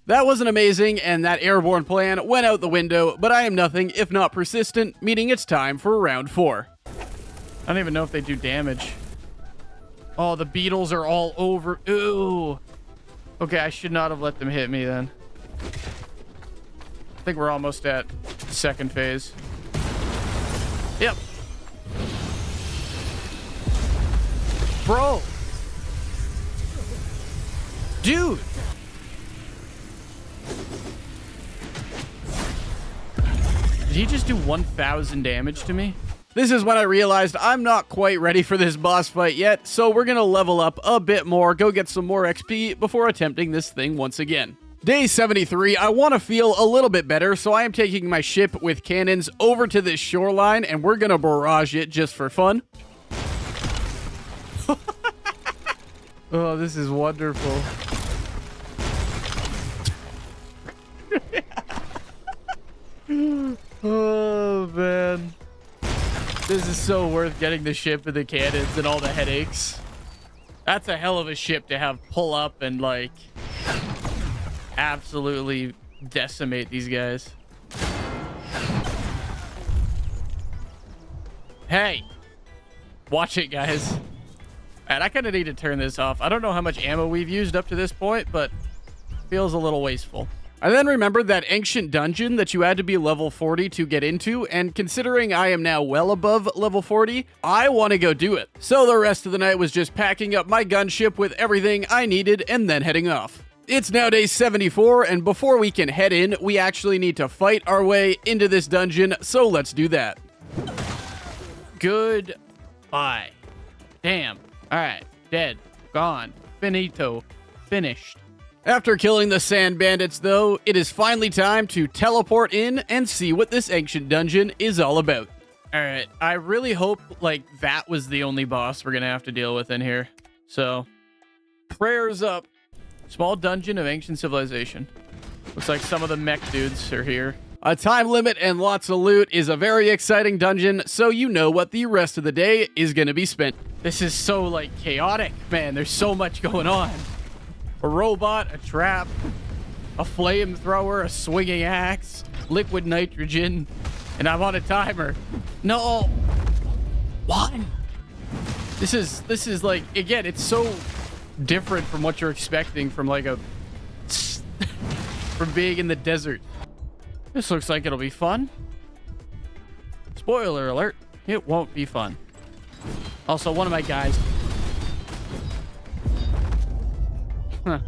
Speaker 1: That wasn't amazing, and that airborne plan went out the window, but I am nothing if not persistent, meaning it's time for round 4. I don't even know if they do damage. Oh, the beetles are all over. Ooh. Okay, I should not have let them hit me then. I think we're almost at second phase. Yep. Bro. Dude. Did he just do 1,000 damage to me? This is when I realized I'm not quite ready for this boss fight yet, so we're gonna level up a bit more, go get some more XP before attempting this thing once again. Day 73, I want to feel a little bit better, so I am taking my ship with cannons over to this shoreline, and we're gonna barrage it just for fun. Oh, this is wonderful. Oh, man. This is so worth getting the ship and the cannons and all the headaches. That's a hell of a ship to have pull up and, like, absolutely decimate these guys. Hey, watch it, guys. All right, I kind of need to turn this off. I don't know how much ammo we've used up to this point, but feels a little wasteful. I then remembered that ancient dungeon that you had to be level 40 to get into, and considering I am now well above level 40, I want to go do it. So the rest of the night was just packing up my gunship with everything I needed and then heading off. It's now day 74, and before we can head in, we actually need to fight our way into this dungeon, so let's do that. Goodbye. Damn. Alright. Dead. Gone. Finito. Finished. After killing the sand bandits, though, it is finally time to teleport in and see what this ancient dungeon is all about. Alright. I really hope, like, that was the only boss we're gonna have to deal with in here. So, prayers up. Small dungeon of ancient civilization. Looks like some of the mech dudes are here. A time limit and lots of loot is a very exciting dungeon, so you know what the rest of the day is going to be spent. This is so, like, chaotic, man. There's so much going on. A robot, a trap, a flamethrower, a swinging axe, liquid nitrogen, and I'm on a timer. No. One. This is like, again, it's so different from what you're expecting from, like, a from being in the desert. This looks like it'll be fun. Spoiler alert, it won't be fun. Also, one of my guys. Huh.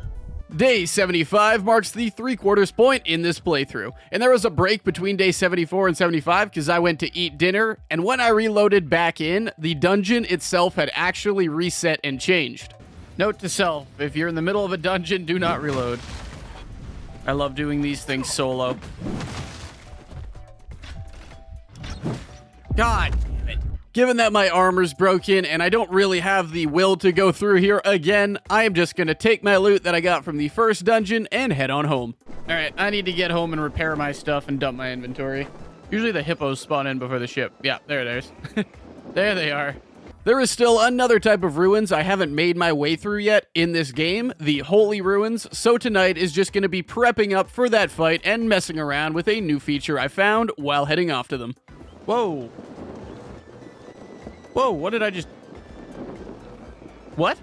Speaker 1: Day 75 marks the 3/4 point in this playthrough, and there was a break between day 74 and 75 because I went to eat dinner, and when I reloaded back in, the dungeon itself had actually reset and changed. Note to self, if you're in the middle of a dungeon, do not reload. I love doing these things solo. God damn it. Given that my armor's broken and I don't really have the will to go through here again, I am just gonna take my loot that I got from the first dungeon and head on home. Alright, I need to get home and repair my stuff and dump my inventory. Usually the hippos spawn in before the ship. Yeah, there it is. There they are. There is still another type of ruins I haven't made my way through yet in this game, the Holy Ruins, so tonight is just going to be prepping up for that fight and messing around with a new feature I found while heading off to them. Whoa. Whoa, what did I just... What?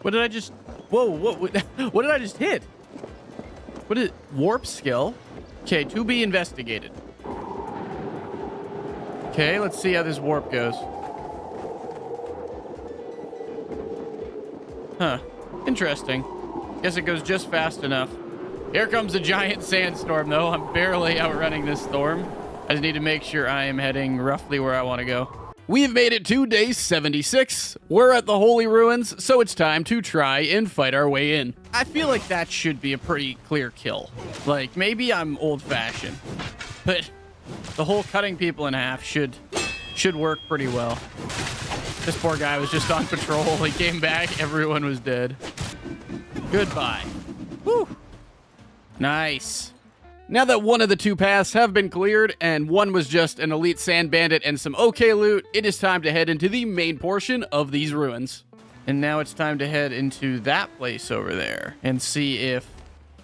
Speaker 1: What did I just... Whoa, what did I just hit? What is... Warp skill? Okay, to be investigated. Okay, let's see how this warp goes. Huh. Interesting. Guess it goes just fast enough. Here comes a giant sandstorm, though. I'm barely outrunning this storm. I just need to make sure I am heading roughly where I want to go. We've made it to day 76. We're at the Holy Ruins, so it's time to try and fight our way in. I feel like that should be a pretty clear kill. Like, maybe I'm old-fashioned, but the whole cutting people in half should work pretty well. This poor guy was just on patrol. He came back. Everyone was dead. Goodbye. Woo. Nice. Now that one of the two paths have been cleared, and one was just an elite sand bandit and some okay loot, it is time to head into the main portion of these ruins. And now it's time to head into that place over there and see if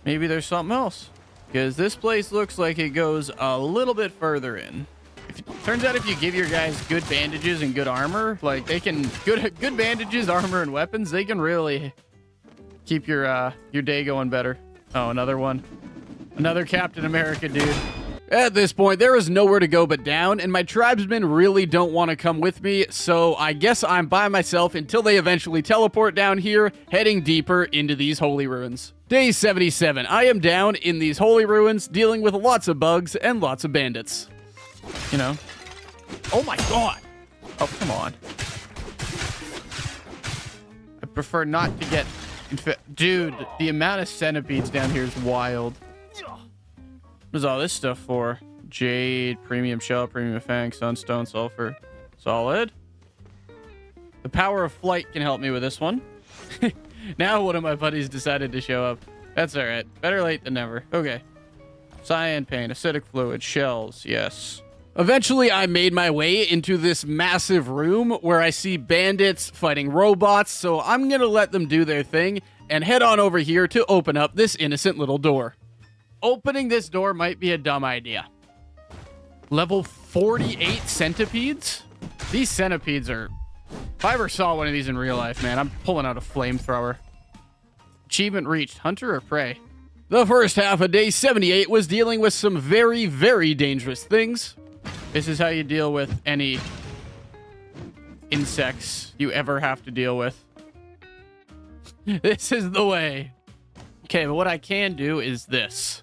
Speaker 1: maybe there's something else. Because this place looks like it goes a little bit further in. Turns out if you give your guys good bandages and good armor, like they can good bandages, armor, and weapons, they can really keep your day going better. Oh, another one. Another Captain America dude. At this point, there is nowhere to go but down, and my tribesmen really don't want to come with me, so I guess I'm by myself until they eventually teleport down here, heading deeper into these holy ruins. Day 77. I am down in these holy ruins, dealing with lots of bugs and lots of bandits. You know. Oh my god! Oh, come on. I prefer not to get... Dude, the amount of centipedes down here is wild. What is all this stuff for? Jade, premium shell, premium fang, sunstone, sulfur. Solid. The power of flight can help me with this one. Now one of my buddies decided to show up. That's alright. Better late than never. Okay. Cyan paint, acidic fluid, shells. Yes. Eventually, I made my way into this massive room where I see bandits fighting robots, so I'm gonna let them do their thing and head on over here to open up this innocent little door. Opening this door might be a dumb idea. Level 48 centipedes? These centipedes are... If I ever saw one of these in real life, man, I'm pulling out a flamethrower. Achievement reached. Hunter or prey? The first half of day 78 was dealing with some very, very dangerous things. This is how you deal with any insects you ever have to deal with. This is the way. Okay, but what I can do is this.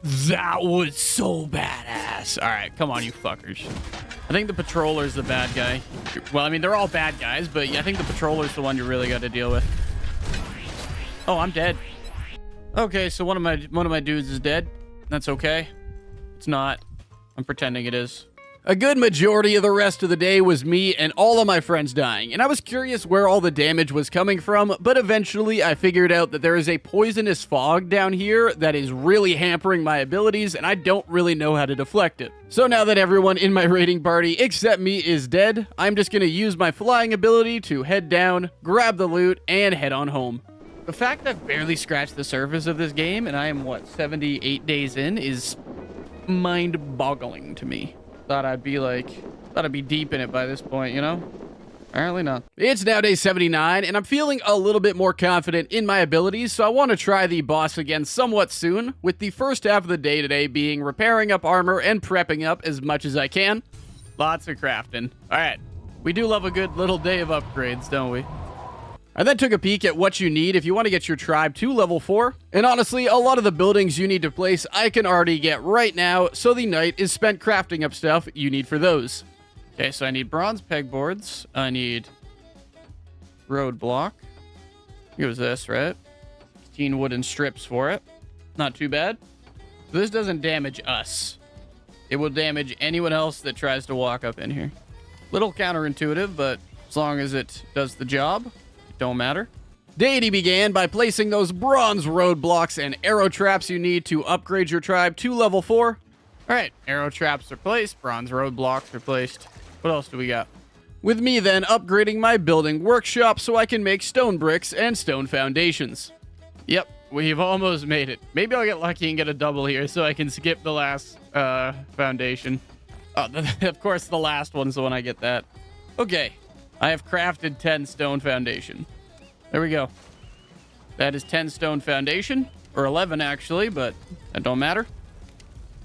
Speaker 1: That was so badass. All right, come on, you fuckers. I think the patroller's the bad guy. Well, I mean, they're all bad guys, but I think the patroller's the one you really got to deal with. Oh, I'm dead. Okay, so one of my dudes is dead. That's okay. It's not. I'm pretending it is. A good majority of the rest of the day was me and all of my friends dying, and I was curious where all the damage was coming from, but eventually I figured out that there is a poisonous fog down here that is really hampering my abilities, and I don't really know how to deflect it. So now that everyone in my raiding party except me is dead, I'm just going to use my flying ability to head down, grab the loot, and head on home. The fact I've barely scratched the surface of this game, and I am, 78 days in, is mind-boggling to me. Thought I'd be deep in it by this point, you know? Apparently not. It's now day 79, and I'm feeling a little bit more confident in my abilities, so I want to try the boss again somewhat soon, with the first half of the day today being repairing up armor and prepping up as much as I can. Lots of crafting. All right. We do love a good little day of upgrades, don't we? I then took a peek at what you need if you want to get your tribe to level 4. And honestly, a lot of the buildings you need to place I can already get right now, so the night is spent crafting up stuff you need for those. Okay, so I need bronze pegboards. I need roadblock. It was this, right? 15 wooden strips for it. Not too bad. This doesn't damage us. It will damage anyone else that tries to walk up in here. Little counterintuitive, but as long as it does the job, don't matter. Day 80 began by placing those bronze roadblocks and arrow traps you need to upgrade your tribe to level 4. All right, arrow traps are placed, bronze roadblocks are placed. What else do we got? With me then upgrading my building workshop so I can make stone bricks and stone foundations. Yep, we've almost made it. Maybe I'll get lucky and get a double here so I can skip the last foundation. Oh, of course the last one's the one I get that. Okay. I have crafted 10 stone foundation. There we go. That is 10 stone foundation, or 11 actually, but that don't matter.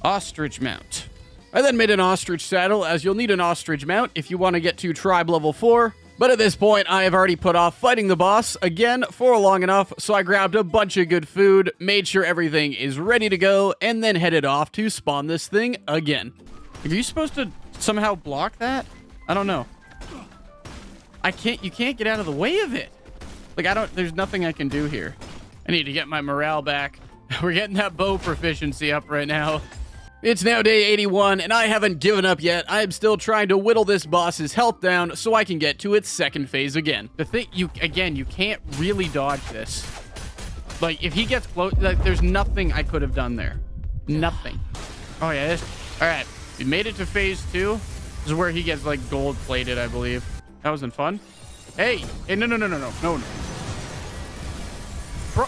Speaker 1: Ostrich mount. I then made an ostrich saddle, as you'll need an ostrich mount if you want to get to tribe level 4. But at this point, I have already put off fighting the boss again for long enough, so I grabbed a bunch of good food, made sure everything is ready to go, and then headed off to spawn this thing again. Are you supposed to somehow block that? I don't know. You can't get out of the way of it. There's nothing I can do here. I need to get my morale back. We're getting that bow proficiency up right now. It's now day 81, and I haven't given up yet. I am still trying to whittle this boss's health down so I can get to its second phase again. The thing, you can't really dodge this. If he gets close, there's nothing I could have done there. Nothing. Oh, yeah. All right. We made it to phase 2. This is where he gets, gold-plated, I believe. That wasn't fun. Hey, no. Bro,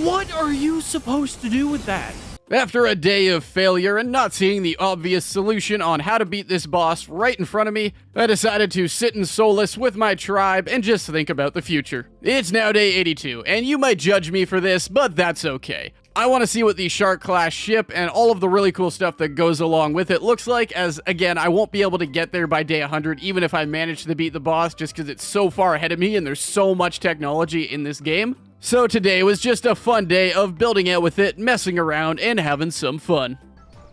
Speaker 1: what are you supposed to do with that? After a day of failure and not seeing the obvious solution on how to beat this boss right in front of me, I decided to sit in solace with my tribe and just think about the future. It's now day 82, and you might judge me for this, but that's okay. I want to see what the Shark-class ship and all of the really cool stuff that goes along with it looks like, as, again, I won't be able to get there by day 100, even if I manage to beat the boss, just because it's so far ahead of me and there's so much technology in this game. So today was just a fun day of building out with it, messing around, and having some fun.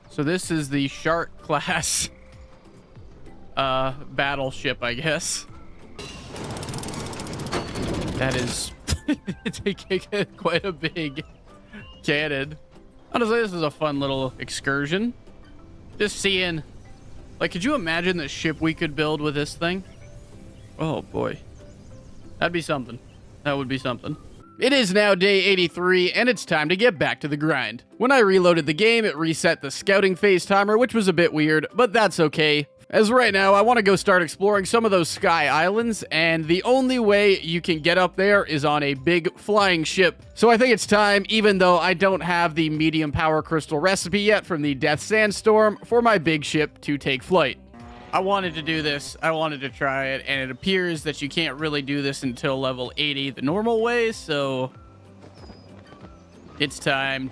Speaker 1: So this is the Shark-class battleship, I guess. That is quite a big cannon. Honestly, this is a fun little excursion. Just seeing, could you imagine the ship we could build with this thing? Oh boy, that'd be something. That would be something. It is now day 83, and it's time to get back to the grind. When I reloaded the game, it reset the scouting phase timer, which was a bit weird, but that's okay. As right now, I want to go start exploring some of those sky islands, and the only way you can get up there is on a big flying ship. So I think it's time, even though I don't have the medium power crystal recipe yet from the Death Sandstorm, for my big ship to take flight. I wanted to do this, I wanted to try it, and it appears that you can't really do this until level 80 the normal way, so it's time.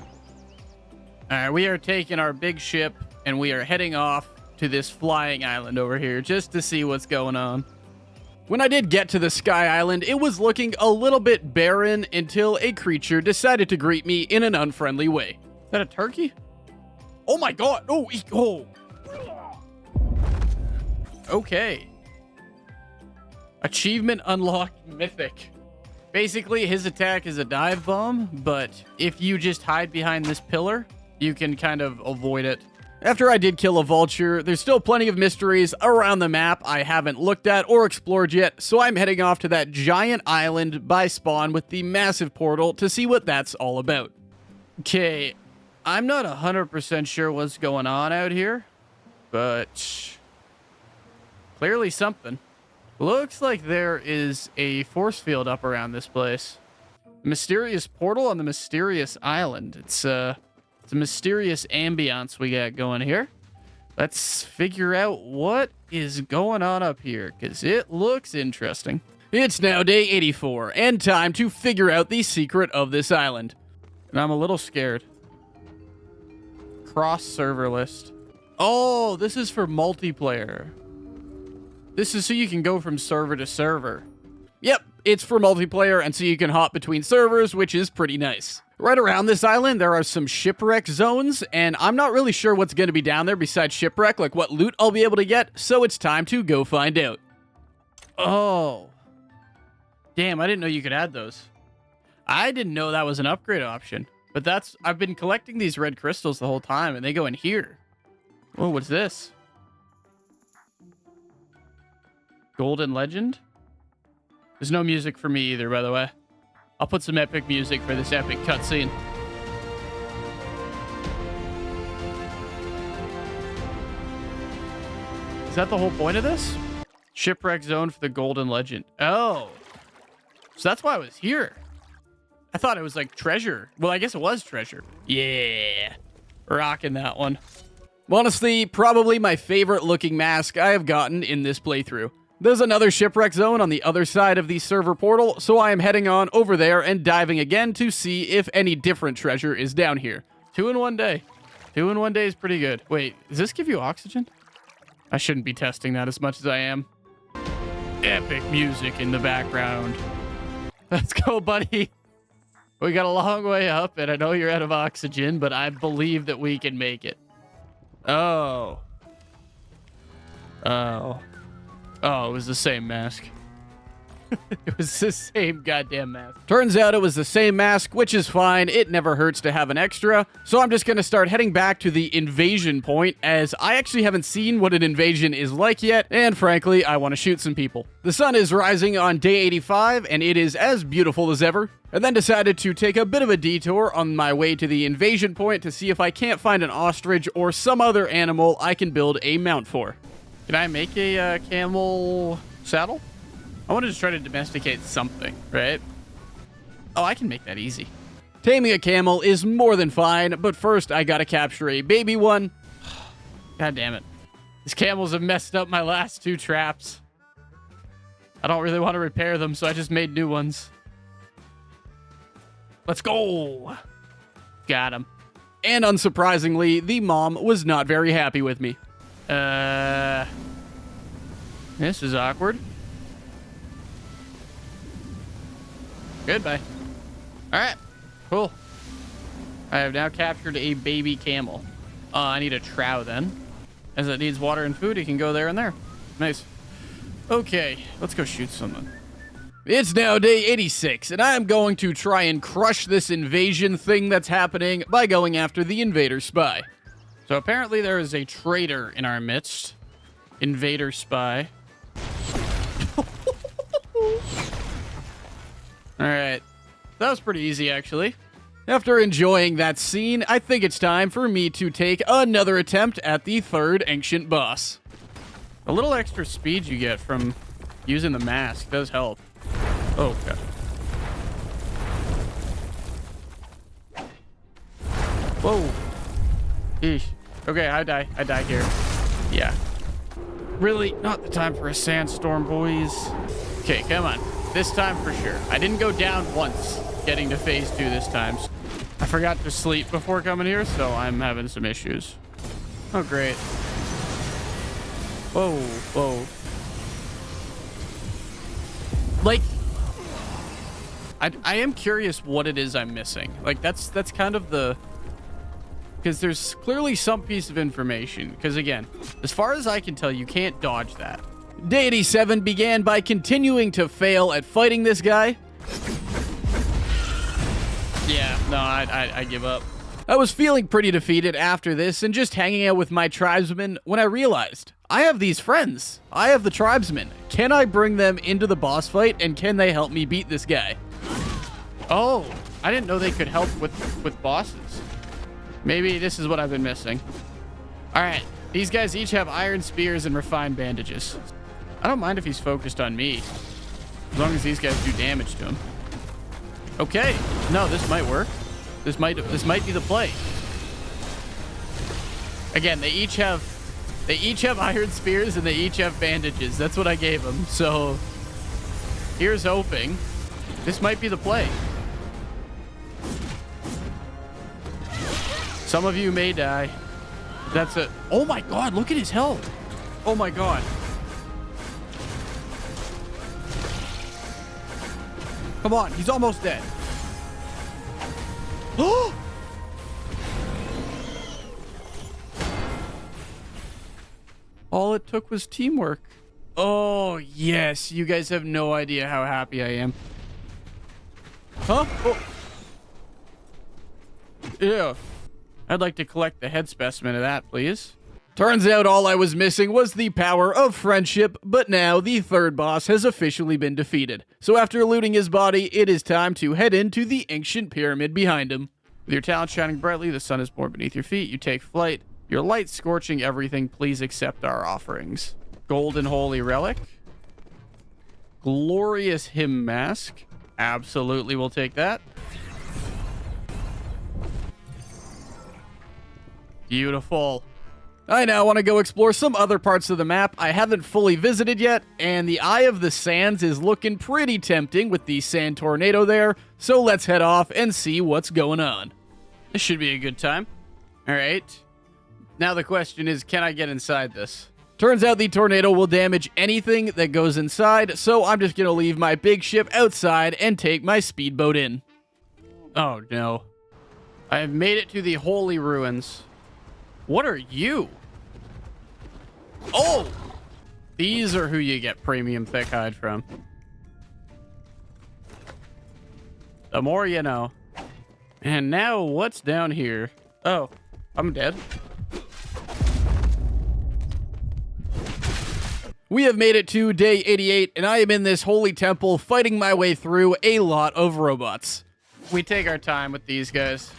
Speaker 1: Alright, we are taking our big ship, and we are heading off to this flying island over here, just to see what's going on. When I did get to the Sky Island, it was looking a little bit barren until a creature decided to greet me in an unfriendly way. Is that a turkey? Oh my god! Oh! Okay. Achievement unlocked mythic. Basically, his attack is a dive bomb, but if you just hide behind this pillar, you can kind of avoid it. After I did kill a vulture, there's still plenty of mysteries around the map I haven't looked at or explored yet, so I'm heading off to that giant island by spawn with the massive portal to see what that's all about. Okay, I'm not 100% sure what's going on out here, but clearly something. Looks like there is a force field up around this place. Mysterious portal on the mysterious island. It's a mysterious ambiance we got going here. Let's figure out what is going on up here, because it looks interesting. It's now day 84, and time to figure out the secret of this island. And I'm a little scared. Cross server list. Oh, this is for multiplayer. This is so you can go from server to server. Yep, it's for multiplayer, and so you can hop between servers, which is pretty nice. Right around this island, there are some shipwreck zones, and I'm not really sure what's going to be down there besides shipwreck, like what loot I'll be able to get, so it's time to go find out. Oh. Damn, I didn't know you could add those. I didn't know that was an upgrade option, but I've been collecting these red crystals the whole time, and they go in here. Oh, what's this? Golden Legend? There's no music for me either, by the way. I'll put some epic music for this epic cutscene. Is that the whole point of this? Shipwreck zone for the Golden Legend. Oh. So that's why I was here. I thought it was like treasure. Well, I guess it was treasure. Yeah. Rocking that one. Honestly, probably my favorite looking mask I have gotten in this playthrough. There's another shipwreck zone on the other side of the server portal, so I am heading on over there and diving again to see if any different treasure is down here. 2 in 1 day. 2 in 1 day is pretty good. Wait, does this give you oxygen? I shouldn't be testing that as much as I am. Epic music in the background. Let's go, buddy. We got a long way up, and I know you're out of oxygen, but I believe that we can make it. Oh. Oh. Oh, it was the same mask. It was the same goddamn mask. Turns out it was the same mask, which is fine. It never hurts to have an extra. So I'm just going to start heading back to the invasion point, as I actually haven't seen what an invasion is like yet, and frankly, I want to shoot some people. The sun is rising on day 85, and it is as beautiful as ever. And then decided to take a bit of a detour on my way to the invasion point to see if I can't find an ostrich or some other animal I can build a mount for. Can I make a camel saddle? I want to just try to domesticate something, right? Oh, I can make that easy. Taming a camel is more than fine, but first I gotta capture a baby one. God damn it. These camels have messed up my last 2 traps. I don't really want to repair them, so I just made new ones. Let's go. Got him. And unsurprisingly, the mom was not very happy with me. This is awkward. Goodbye. Alright, cool. I have now captured a baby camel. I need a trow then. As it needs water and food, it can go there and there. Nice. Okay, let's go shoot someone. It's now day 86, and I am going to try and crush this invasion thing that's happening by going after the invader spy. So apparently there is a traitor in our midst. Invader spy. Alright. That was pretty easy, actually. After enjoying that scene, I think it's time for me to take another attempt at the third ancient boss. A little extra speed you get from using the mask does help. Oh, God. Whoa. Eesh. Okay, I die. I die here. Yeah. Really, not the time for a sandstorm, boys. Okay, come on. This time for sure. I didn't go down once getting to phase 2 this time. I forgot to sleep before coming here, so I'm having some issues. Oh, great. Whoa, whoa. Like, I am curious what it is I'm missing. Like, that's kind of the... Because there's clearly some piece of information. Because, again, as far as I can tell, you can't dodge that. Day 87 began by continuing to fail at fighting this guy. Yeah, no, I give up. I was feeling pretty defeated after this and just hanging out with my tribesmen when I realized I have these friends. I have the tribesmen. Can I bring them into the boss fight and can they help me beat this guy? Oh, I didn't know they could help with bosses. Maybe this is what I've been missing. All right, these guys each have iron spears and refined bandages. I don't mind if he's focused on me, as long as these guys do damage to him. Okay, no, this might work. This might be the play. Again, they each have iron spears and they each have bandages. That's what I gave them. So here's hoping. This might be the play. Some of you may die. That's it. Oh my God, look at his health. Oh my God. Come on, he's almost dead. Oh! All it took was teamwork. Oh, yes. You guys have no idea how happy I am. Huh? Oh. Yeah. I'd like to collect the head specimen of that, please. Turns out all I was missing was the power of friendship, but now the third boss has officially been defeated. So after looting his body, it is time to head into the ancient pyramid behind him. With your talent shining brightly, the sun is born beneath your feet, you take flight. Your light scorching everything, please accept our offerings. Golden holy relic. Glorious hymn mask. Absolutely, we'll take that. Beautiful. I now want to go explore some other parts of the map I haven't fully visited yet, and the Eye of the Sands is looking pretty tempting with the sand tornado there, so let's head off and see what's going on. This should be a good time. All right. Now the question is, can I get inside this? Turns out the tornado will damage anything that goes inside, so I'm just going to leave my big ship outside and take my speedboat in. Oh, no. I have made it to the holy ruins. What are you? Oh! These are who you get premium thick hide from. The more you know. And now what's down here? Oh, I'm dead. We have made it to day 88, and I am in this holy temple fighting my way through a lot of robots. We take our time with these guys.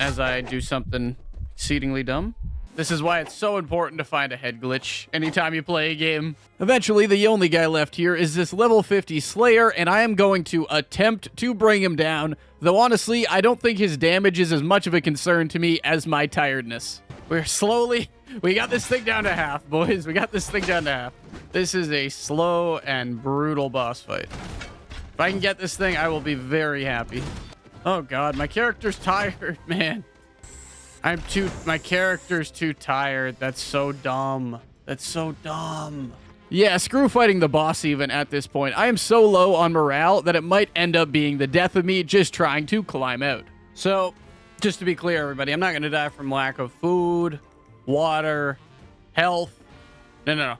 Speaker 1: As I do something exceedingly dumb. This is why it's so important to find a head glitch anytime you play a game. Eventually, the only guy left here is this level 50 Slayer, and I am going to attempt to bring him down. Though honestly, I don't think his damage is as much of a concern to me as my tiredness. We got this thing down to half, boys. We got this thing down to half. This is a slow and brutal boss fight. If I can get this thing, I will be very happy. Oh God, my character's tired, man. My character's too tired. That's so dumb. That's so dumb. Yeah, screw fighting the boss even at this point. I am so low on morale that it might end up being the death of me just trying to climb out. So, just to be clear, everybody, I'm not going to die from lack of food, water, health. No.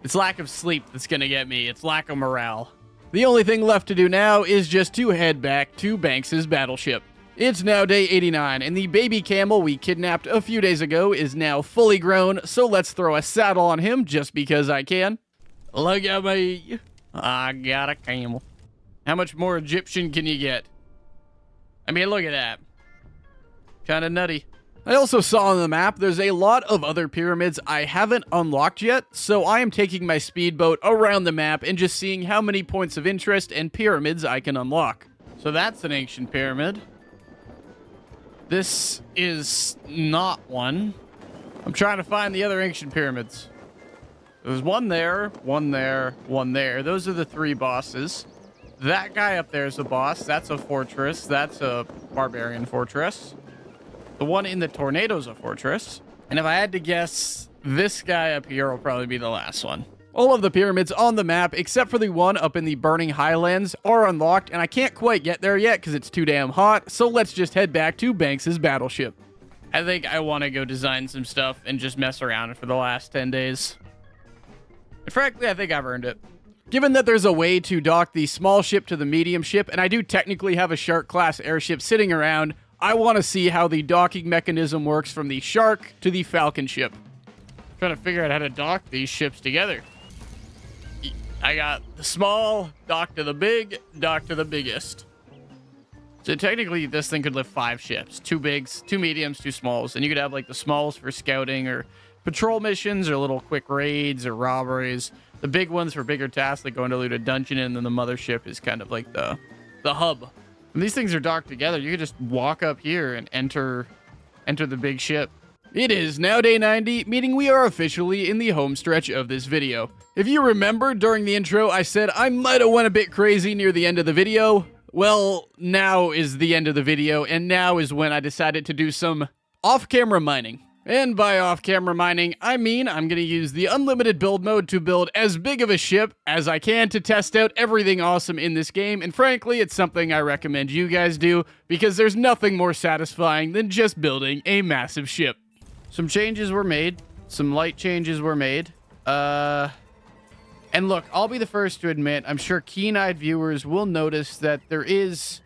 Speaker 1: It's lack of sleep that's going to get me. It's lack of morale. The only thing left to do now is just to head back to Banks's battleship. It's now day 89, and the baby camel we kidnapped a few days ago is now fully grown, so let's throw a saddle on him just because I can. Look at me. I got a camel. How much more Egyptian can you get? I mean, look at that. Kind of nutty. I also saw on the map there's a lot of other pyramids I haven't unlocked yet, so I am taking my speedboat around the map and just seeing how many points of interest and pyramids I can unlock. So that's an ancient pyramid. This is not one. I'm trying to find the other ancient pyramids. There's one there, one there, one there. Those are the 3 bosses. That guy up there is a boss. That's a fortress. That's a barbarian fortress. The one in the tornado's a fortress. And if I had to guess, this guy up here will probably be the last one. All of the pyramids on the map, except for the one up in the Burning Highlands, are unlocked, and I can't quite get there yet because it's too damn hot, so let's just head back to Banks's battleship. I think I want to go design some stuff and just mess around for the last 10 days. And frankly, I think I've earned it. Given that there's a way to dock the small ship to the medium ship, and I do technically have a Shark-class airship sitting around, I want to see how the docking mechanism works from the Shark to the Falcon ship. Trying to figure out how to dock these ships together. I got the small, dock to the big, dock to the biggest. So technically, this thing could lift 5 ships. 2 bigs, 2 mediums, 2 smalls. And you could have like the smalls for scouting or patrol missions or little quick raids or robberies. The big ones for bigger tasks like going to loot a dungeon, and then the mothership is kind of like the hub. When these things are docked together, you can just walk up here and enter the big ship. It is now day 90, meaning we are officially in the home stretch of this video. If you remember, during the intro, I said I might have went a bit crazy near the end of the video. Well, now is the end of the video, and now is when I decided to do some off-camera mining. And by off-camera mining, I mean I'm going to use the unlimited build mode to build as big of a ship as I can to test out everything awesome in this game, and frankly, it's something I recommend you guys do, because there's nothing more satisfying than just building a massive ship. Some changes were made. Some light changes were made. And look, I'll be the first to admit, I'm sure keen-eyed viewers will notice that there is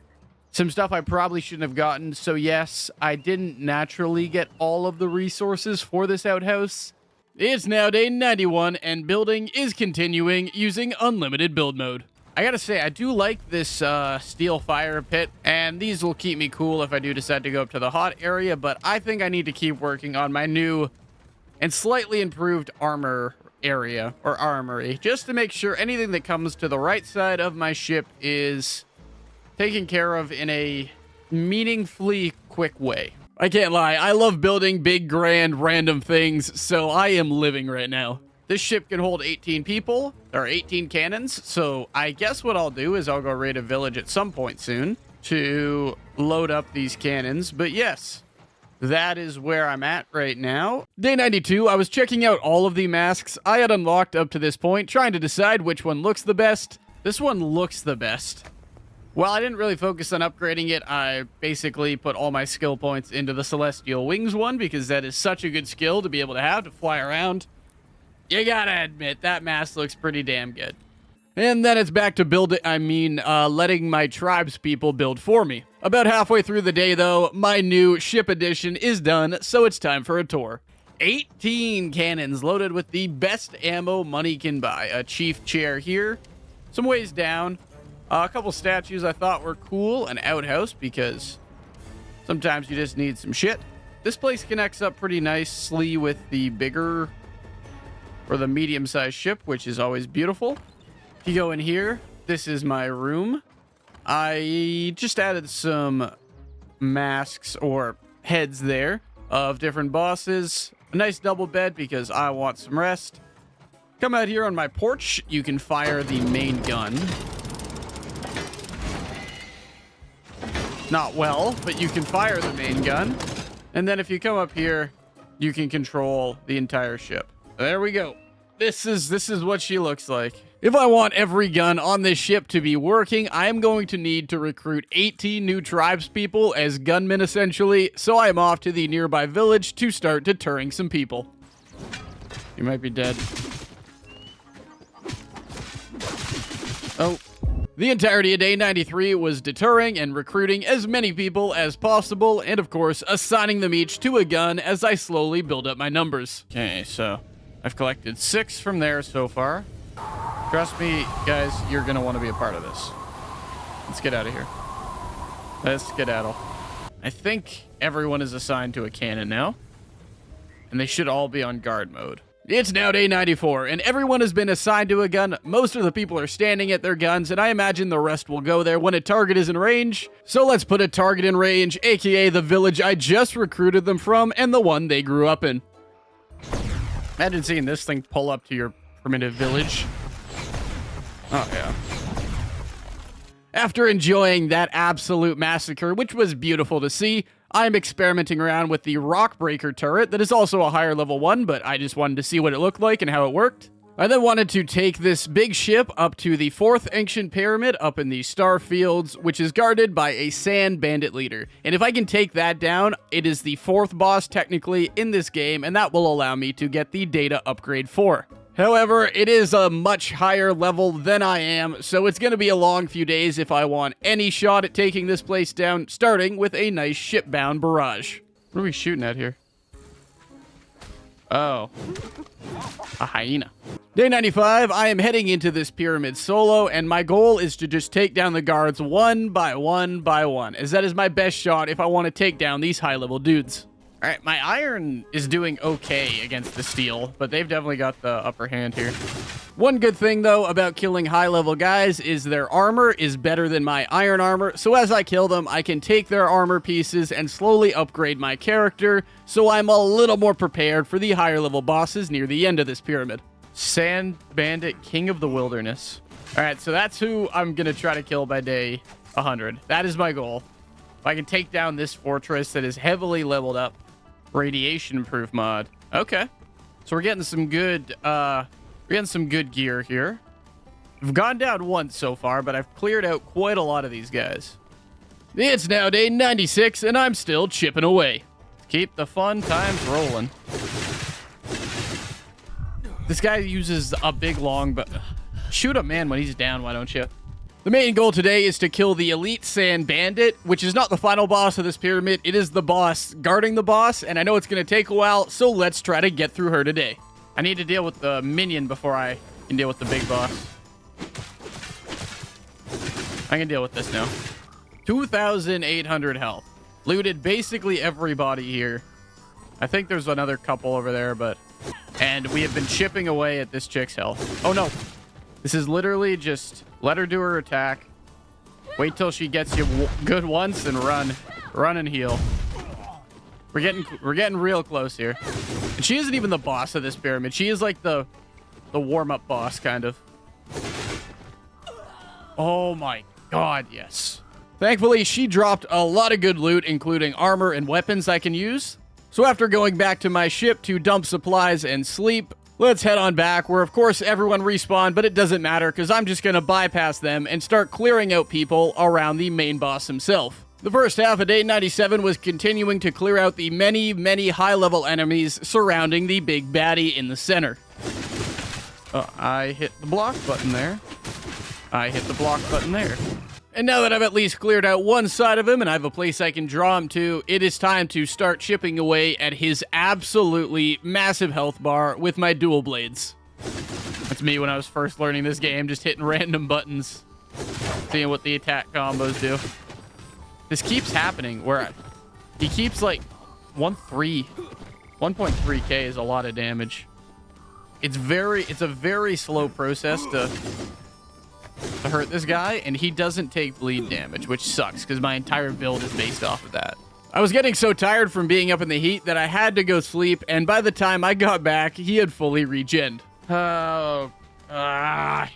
Speaker 1: some stuff I probably shouldn't have gotten. So yes, I didn't naturally get all of the resources for this outhouse. It's now day 91, and building is continuing using unlimited build mode. I gotta say, I do like this steel fire pit, and these will keep me cool if I do decide to go up to the hot area, but I think I need to keep working on my new and slightly improved armor area, or armory, just to make sure anything that comes to the right side of my ship is taken care of in a meaningfully quick way. I can't lie, I love building big, grand, random things, so I am living right now. This ship can hold 18 people. There are 18 cannons, so I guess what I'll do is I'll go raid a village at some point soon to load up these cannons. But yes, that is where I'm at right now. Day 92, I was checking out all of the masks I had unlocked up to this point, trying to decide which one looks the best. This one looks the best. While I didn't really focus on upgrading it, I basically put all my skill points into the Celestial Wings one, because that is such a good skill to be able to have to fly around. You gotta admit, that mask looks pretty damn good. And then it's back to letting my tribes people build for me. About halfway through the day, though, my new ship edition is done, so it's time for a tour. 18 cannons loaded with the best ammo money can buy. A chief chair here, some ways down, a couple statues I thought were cool, an outhouse, because sometimes you just need some shit. This place connects up pretty nicely with the bigger, or the medium-sized ship, which is always beautiful. If you go in here, this is my room. I just added some masks or heads there of different bosses. A nice double bed because I want some rest. Come out here on my porch. You can fire the main gun. Not well, but you can fire the main gun. And then if you come up here, you can control the entire ship. There we go. This is what she looks like. If I want every gun on this ship to be working, I am going to need to recruit 18 new tribespeople as gunmen, essentially, so I am off to the nearby village to start deterring some people. You might be dead. Oh. The entirety of day 93 was deterring and recruiting as many people as possible, and of course, assigning them each to a gun as I slowly build up my numbers. Okay, so I've collected 6 from there so far. Trust me, guys, you're going to want to be a part of this. Let's get out of here. Let's skedaddle. I think everyone is assigned to a cannon now. And they should all be on guard mode. It's now day 94, and everyone has been assigned to a gun. Most of the people are standing at their guns, and I imagine the rest will go there when a target is in range. So let's put a target in range, aka the village I just recruited them from, and the one they grew up in. Imagine seeing this thing pull up to your primitive village. Oh, yeah. After enjoying that absolute massacre, which was beautiful to see, I'm experimenting around with the rock breaker turret that is also a higher level one, but I just wanted to see what it looked like and how it worked. I then wanted to take this big ship up to the 4th ancient pyramid up in the Star Fields, which is guarded by a sand bandit leader. And if I can take that down, it is the 4th boss technically in this game, and that will allow me to get the data upgrade 4. However, it is a much higher level than I am, so it's going to be a long few days if I want any shot at taking this place down, starting with a nice shipbound barrage. What are we shooting at here? Oh. A hyena. Day 95, I am heading into this pyramid solo, and my goal is to just take down the guards one by one by one, as that is my best shot if I want to take down these high-level dudes. All right, my iron is doing okay against the steel, but they've definitely got the upper hand here. One good thing, though, about killing high-level guys is their armor is better than my iron armor, so as I kill them, I can take their armor pieces and slowly upgrade my character, so I'm a little more prepared for the higher-level bosses near the end of this pyramid. Sand Bandit, King of the Wilderness. All right, so that's who I'm going to try to kill by day 100. That is my goal. If I can take down this fortress that is heavily leveled up. Radiation proof mod. Okay. So we're getting some good gear here. I've gone down once so far, but I've cleared out quite a lot of these guys. It's now day 96, and I'm still chipping away. Keep the fun times rolling. This guy uses a big long, but shoot a man when he's down, why don't you? The main goal today is to kill the Elite Sand Bandit, which is not the final boss of this pyramid. It is the boss guarding the boss, and I know it's going to take a while, so let's try to get through her today. I need to deal with the minion before I can deal with the big boss. I can deal with this now. 2,800 health. Looted basically everybody here. I think there's another couple over there, but... And we have been chipping away at this chick's health. Oh, no. This is literally just let her do her attack. Wait till she gets you good once and run. Run and heal. We're getting real close here. And she isn't even the boss of this pyramid. She is like the warm-up boss, kind of. Oh my god, yes. Thankfully, she dropped a lot of good loot, including armor and weapons I can use. So after going back to my ship to dump supplies and sleep, let's head on back, where of course everyone respawned, but it doesn't matter because I'm just going to bypass them and start clearing out people around the main boss himself. The first half of day 97 was continuing to clear out the many high-level enemies surrounding the big baddie in the center. I hit the block button there. I hit the block button there. And now that I've at least cleared out one side of him and I have a place I can draw him to, it is time to start chipping away at his absolutely massive health bar with my dual blades. That's me when I was first learning this game, just hitting random buttons, seeing what the attack combos do. This keeps happening where he keeps like 1.3k is a lot of damage. It's a very slow process to hurt this guy, and he doesn't take bleed damage, which sucks because my entire build is based off of that. I was getting so tired from being up in the heat that I had to go sleep, and by the time I got back, he had fully regened.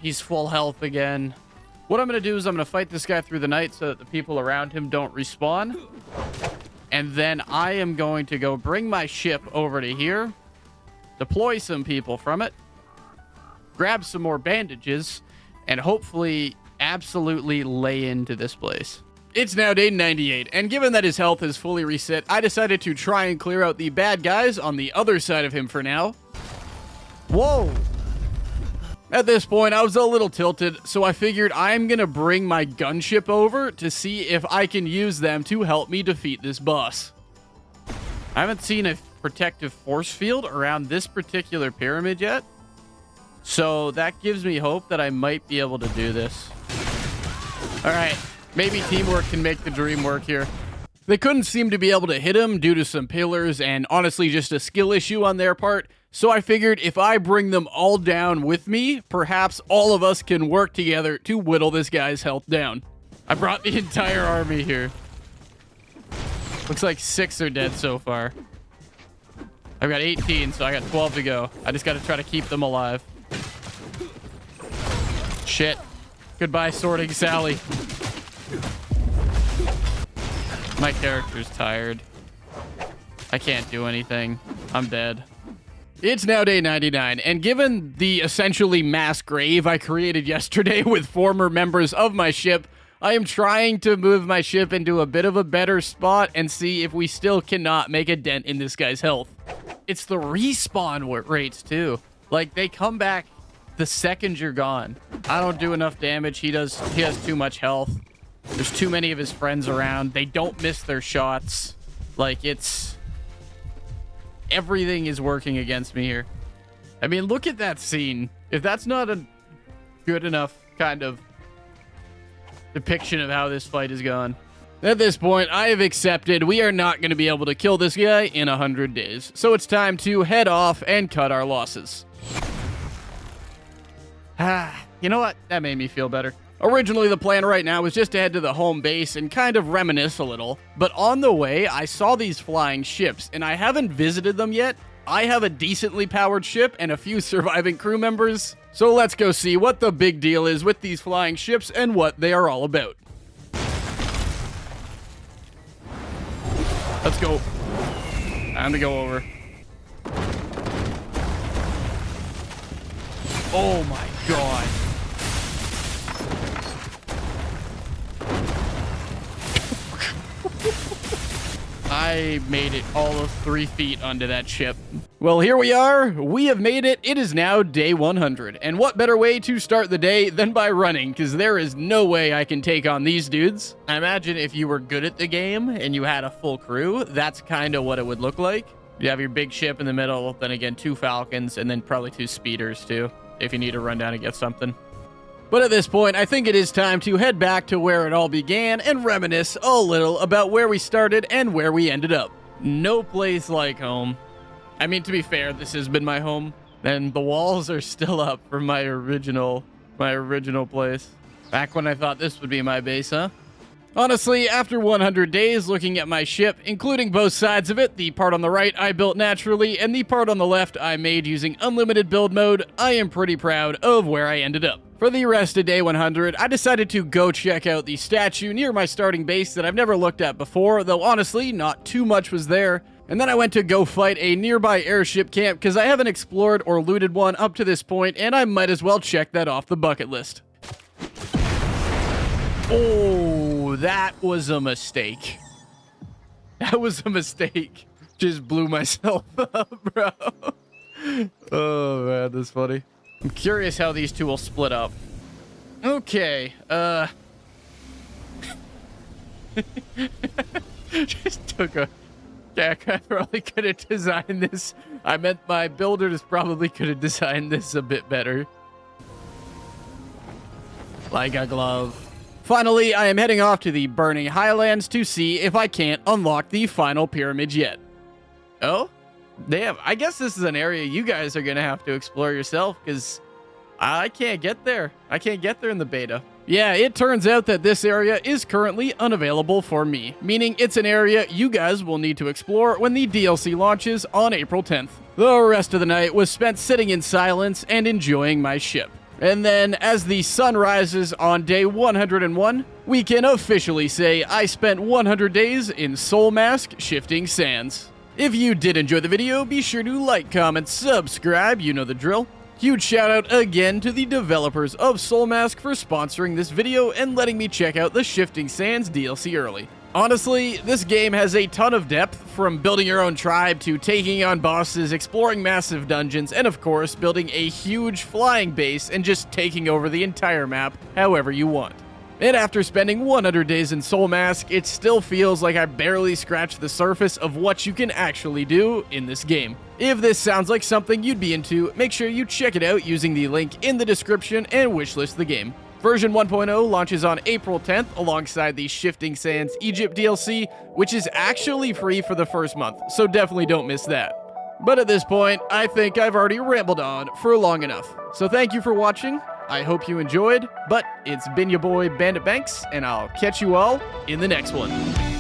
Speaker 1: He's full health again. What I'm going to do is I'm going to fight this guy through the night so that the people around him don't respawn. And then I am going to go bring my ship over to here, deploy some people from it, grab some more bandages, and hopefully absolutely lay into this place. It's now day 98, and given that his health is fully reset, I decided to try and clear out the bad guys on the other side of him for now. Whoa! At this point, I was a little tilted, so I figured I'm gonna bring my gunship over to see if I can use them to help me defeat this boss. I haven't seen a protective force field around this particular pyramid yet, so that gives me hope that I might be able to do this. All right, Maybe teamwork can make the dream work here. They couldn't seem to be able to hit him due to some pillars and honestly just a skill issue on their part. So I figured if I bring them all down with me, perhaps all of us can work together to whittle this guy's health down. I brought the entire army here. Looks like 6 are dead so far. I've got 18, so I got 12 to go. I just got to try to keep them alive. Shit. Goodbye, Sorting Sally. My character's tired. I can't do anything. I'm dead. It's now day 99, and given the essentially mass grave I created yesterday with former members of my ship, I am trying to move my ship into a bit of a better spot and see if we still cannot make a dent in this guy's health. It's the respawn rates, too. Like, they come back the second you're gone. I don't do enough damage. He has too much health. There's too many of his friends around. They don't miss their shots. Like, everything is working against me here. I mean, look at that scene. If that's not a good enough kind of depiction of how this fight is going. At this point, I have accepted we are not going to be able to kill this guy in 100 days. So it's time to head off and cut our losses. You know what? That made me feel better. Originally, the plan right now was just to head to the home base and kind of reminisce a little, but on the way, I saw these flying ships, and I haven't visited them yet. I have a decently powered ship and a few surviving crew members, so let's go see what the big deal is with these flying ships and what they are all about. Let's go. Time to go over. Oh my god. I made it all of 3 feet onto that ship. Well, here we are. We have made it. It is now day 100. And what better way to start the day than by running? Because there is no way I can take on these dudes. I imagine if you were good at the game and you had a full crew, that's kind of what it would look like. You have your big ship in the middle, then again 2 falcons, and then probably 2 speeders too, if you need to run down and get something. But at this point, I think it is time to head back to where it all began and reminisce a little about where we started and where we ended up. No place like home. I mean, to be fair, this has been my home, and the walls are still up from my original place. Back when I thought this would be my base, huh? Honestly, after 100 days looking at my ship, including both sides of it, the part on the right I built naturally, and the part on the left I made using unlimited build mode, I am pretty proud of where I ended up. For the rest of day 100, I decided to go check out the statue near my starting base that I've never looked at before, though honestly, not too much was there. And then I went to go fight a nearby airship camp because I haven't explored or looted one up to this point, and I might as well check that off the bucket list. Oh, that was a mistake. That was a mistake. Just blew myself up, bro. Oh, man, that's funny. I'm curious how these two will split up. Okay, just took a... Jack, I probably could have designed this. I meant my builders probably could have designed this a bit better. Like a glove. Finally, I am heading off to the Burning Highlands to see if I can't unlock the final pyramid yet. Oh? Damn, I guess this is an area you guys are going to have to explore yourself, because I can't get there. I can't get there in the beta. Yeah, it turns out that this area is currently unavailable for me, meaning it's an area you guys will need to explore when the DLC launches on April 10th. The rest of the night was spent sitting in silence and enjoying my ship. And then, as the sun rises on day 101, we can officially say I spent 100 days in Soulmask Shifting Sands. If you did enjoy the video, be sure to like, comment, subscribe, you know the drill. Huge shout out again to the developers of Soulmask for sponsoring this video and letting me check out the Shifting Sands DLC early. Honestly, this game has a ton of depth, from building your own tribe to taking on bosses, exploring massive dungeons, and of course, building a huge flying base and just taking over the entire map however you want. And after spending 100 days in Soulmask, it still feels like I barely scratched the surface of what you can actually do in this game. If this sounds like something you'd be into, make sure you check it out using the link in the description and wishlist the game. Version 1.0 launches on April 10th alongside the Shifting Sands Egypt DLC, which is actually free for the first month, so definitely don't miss that. But at this point, I think I've already rambled on for long enough. So thank you for watching, I hope you enjoyed, but it's been your boy Bandit Banks, and I'll catch you all in the next one.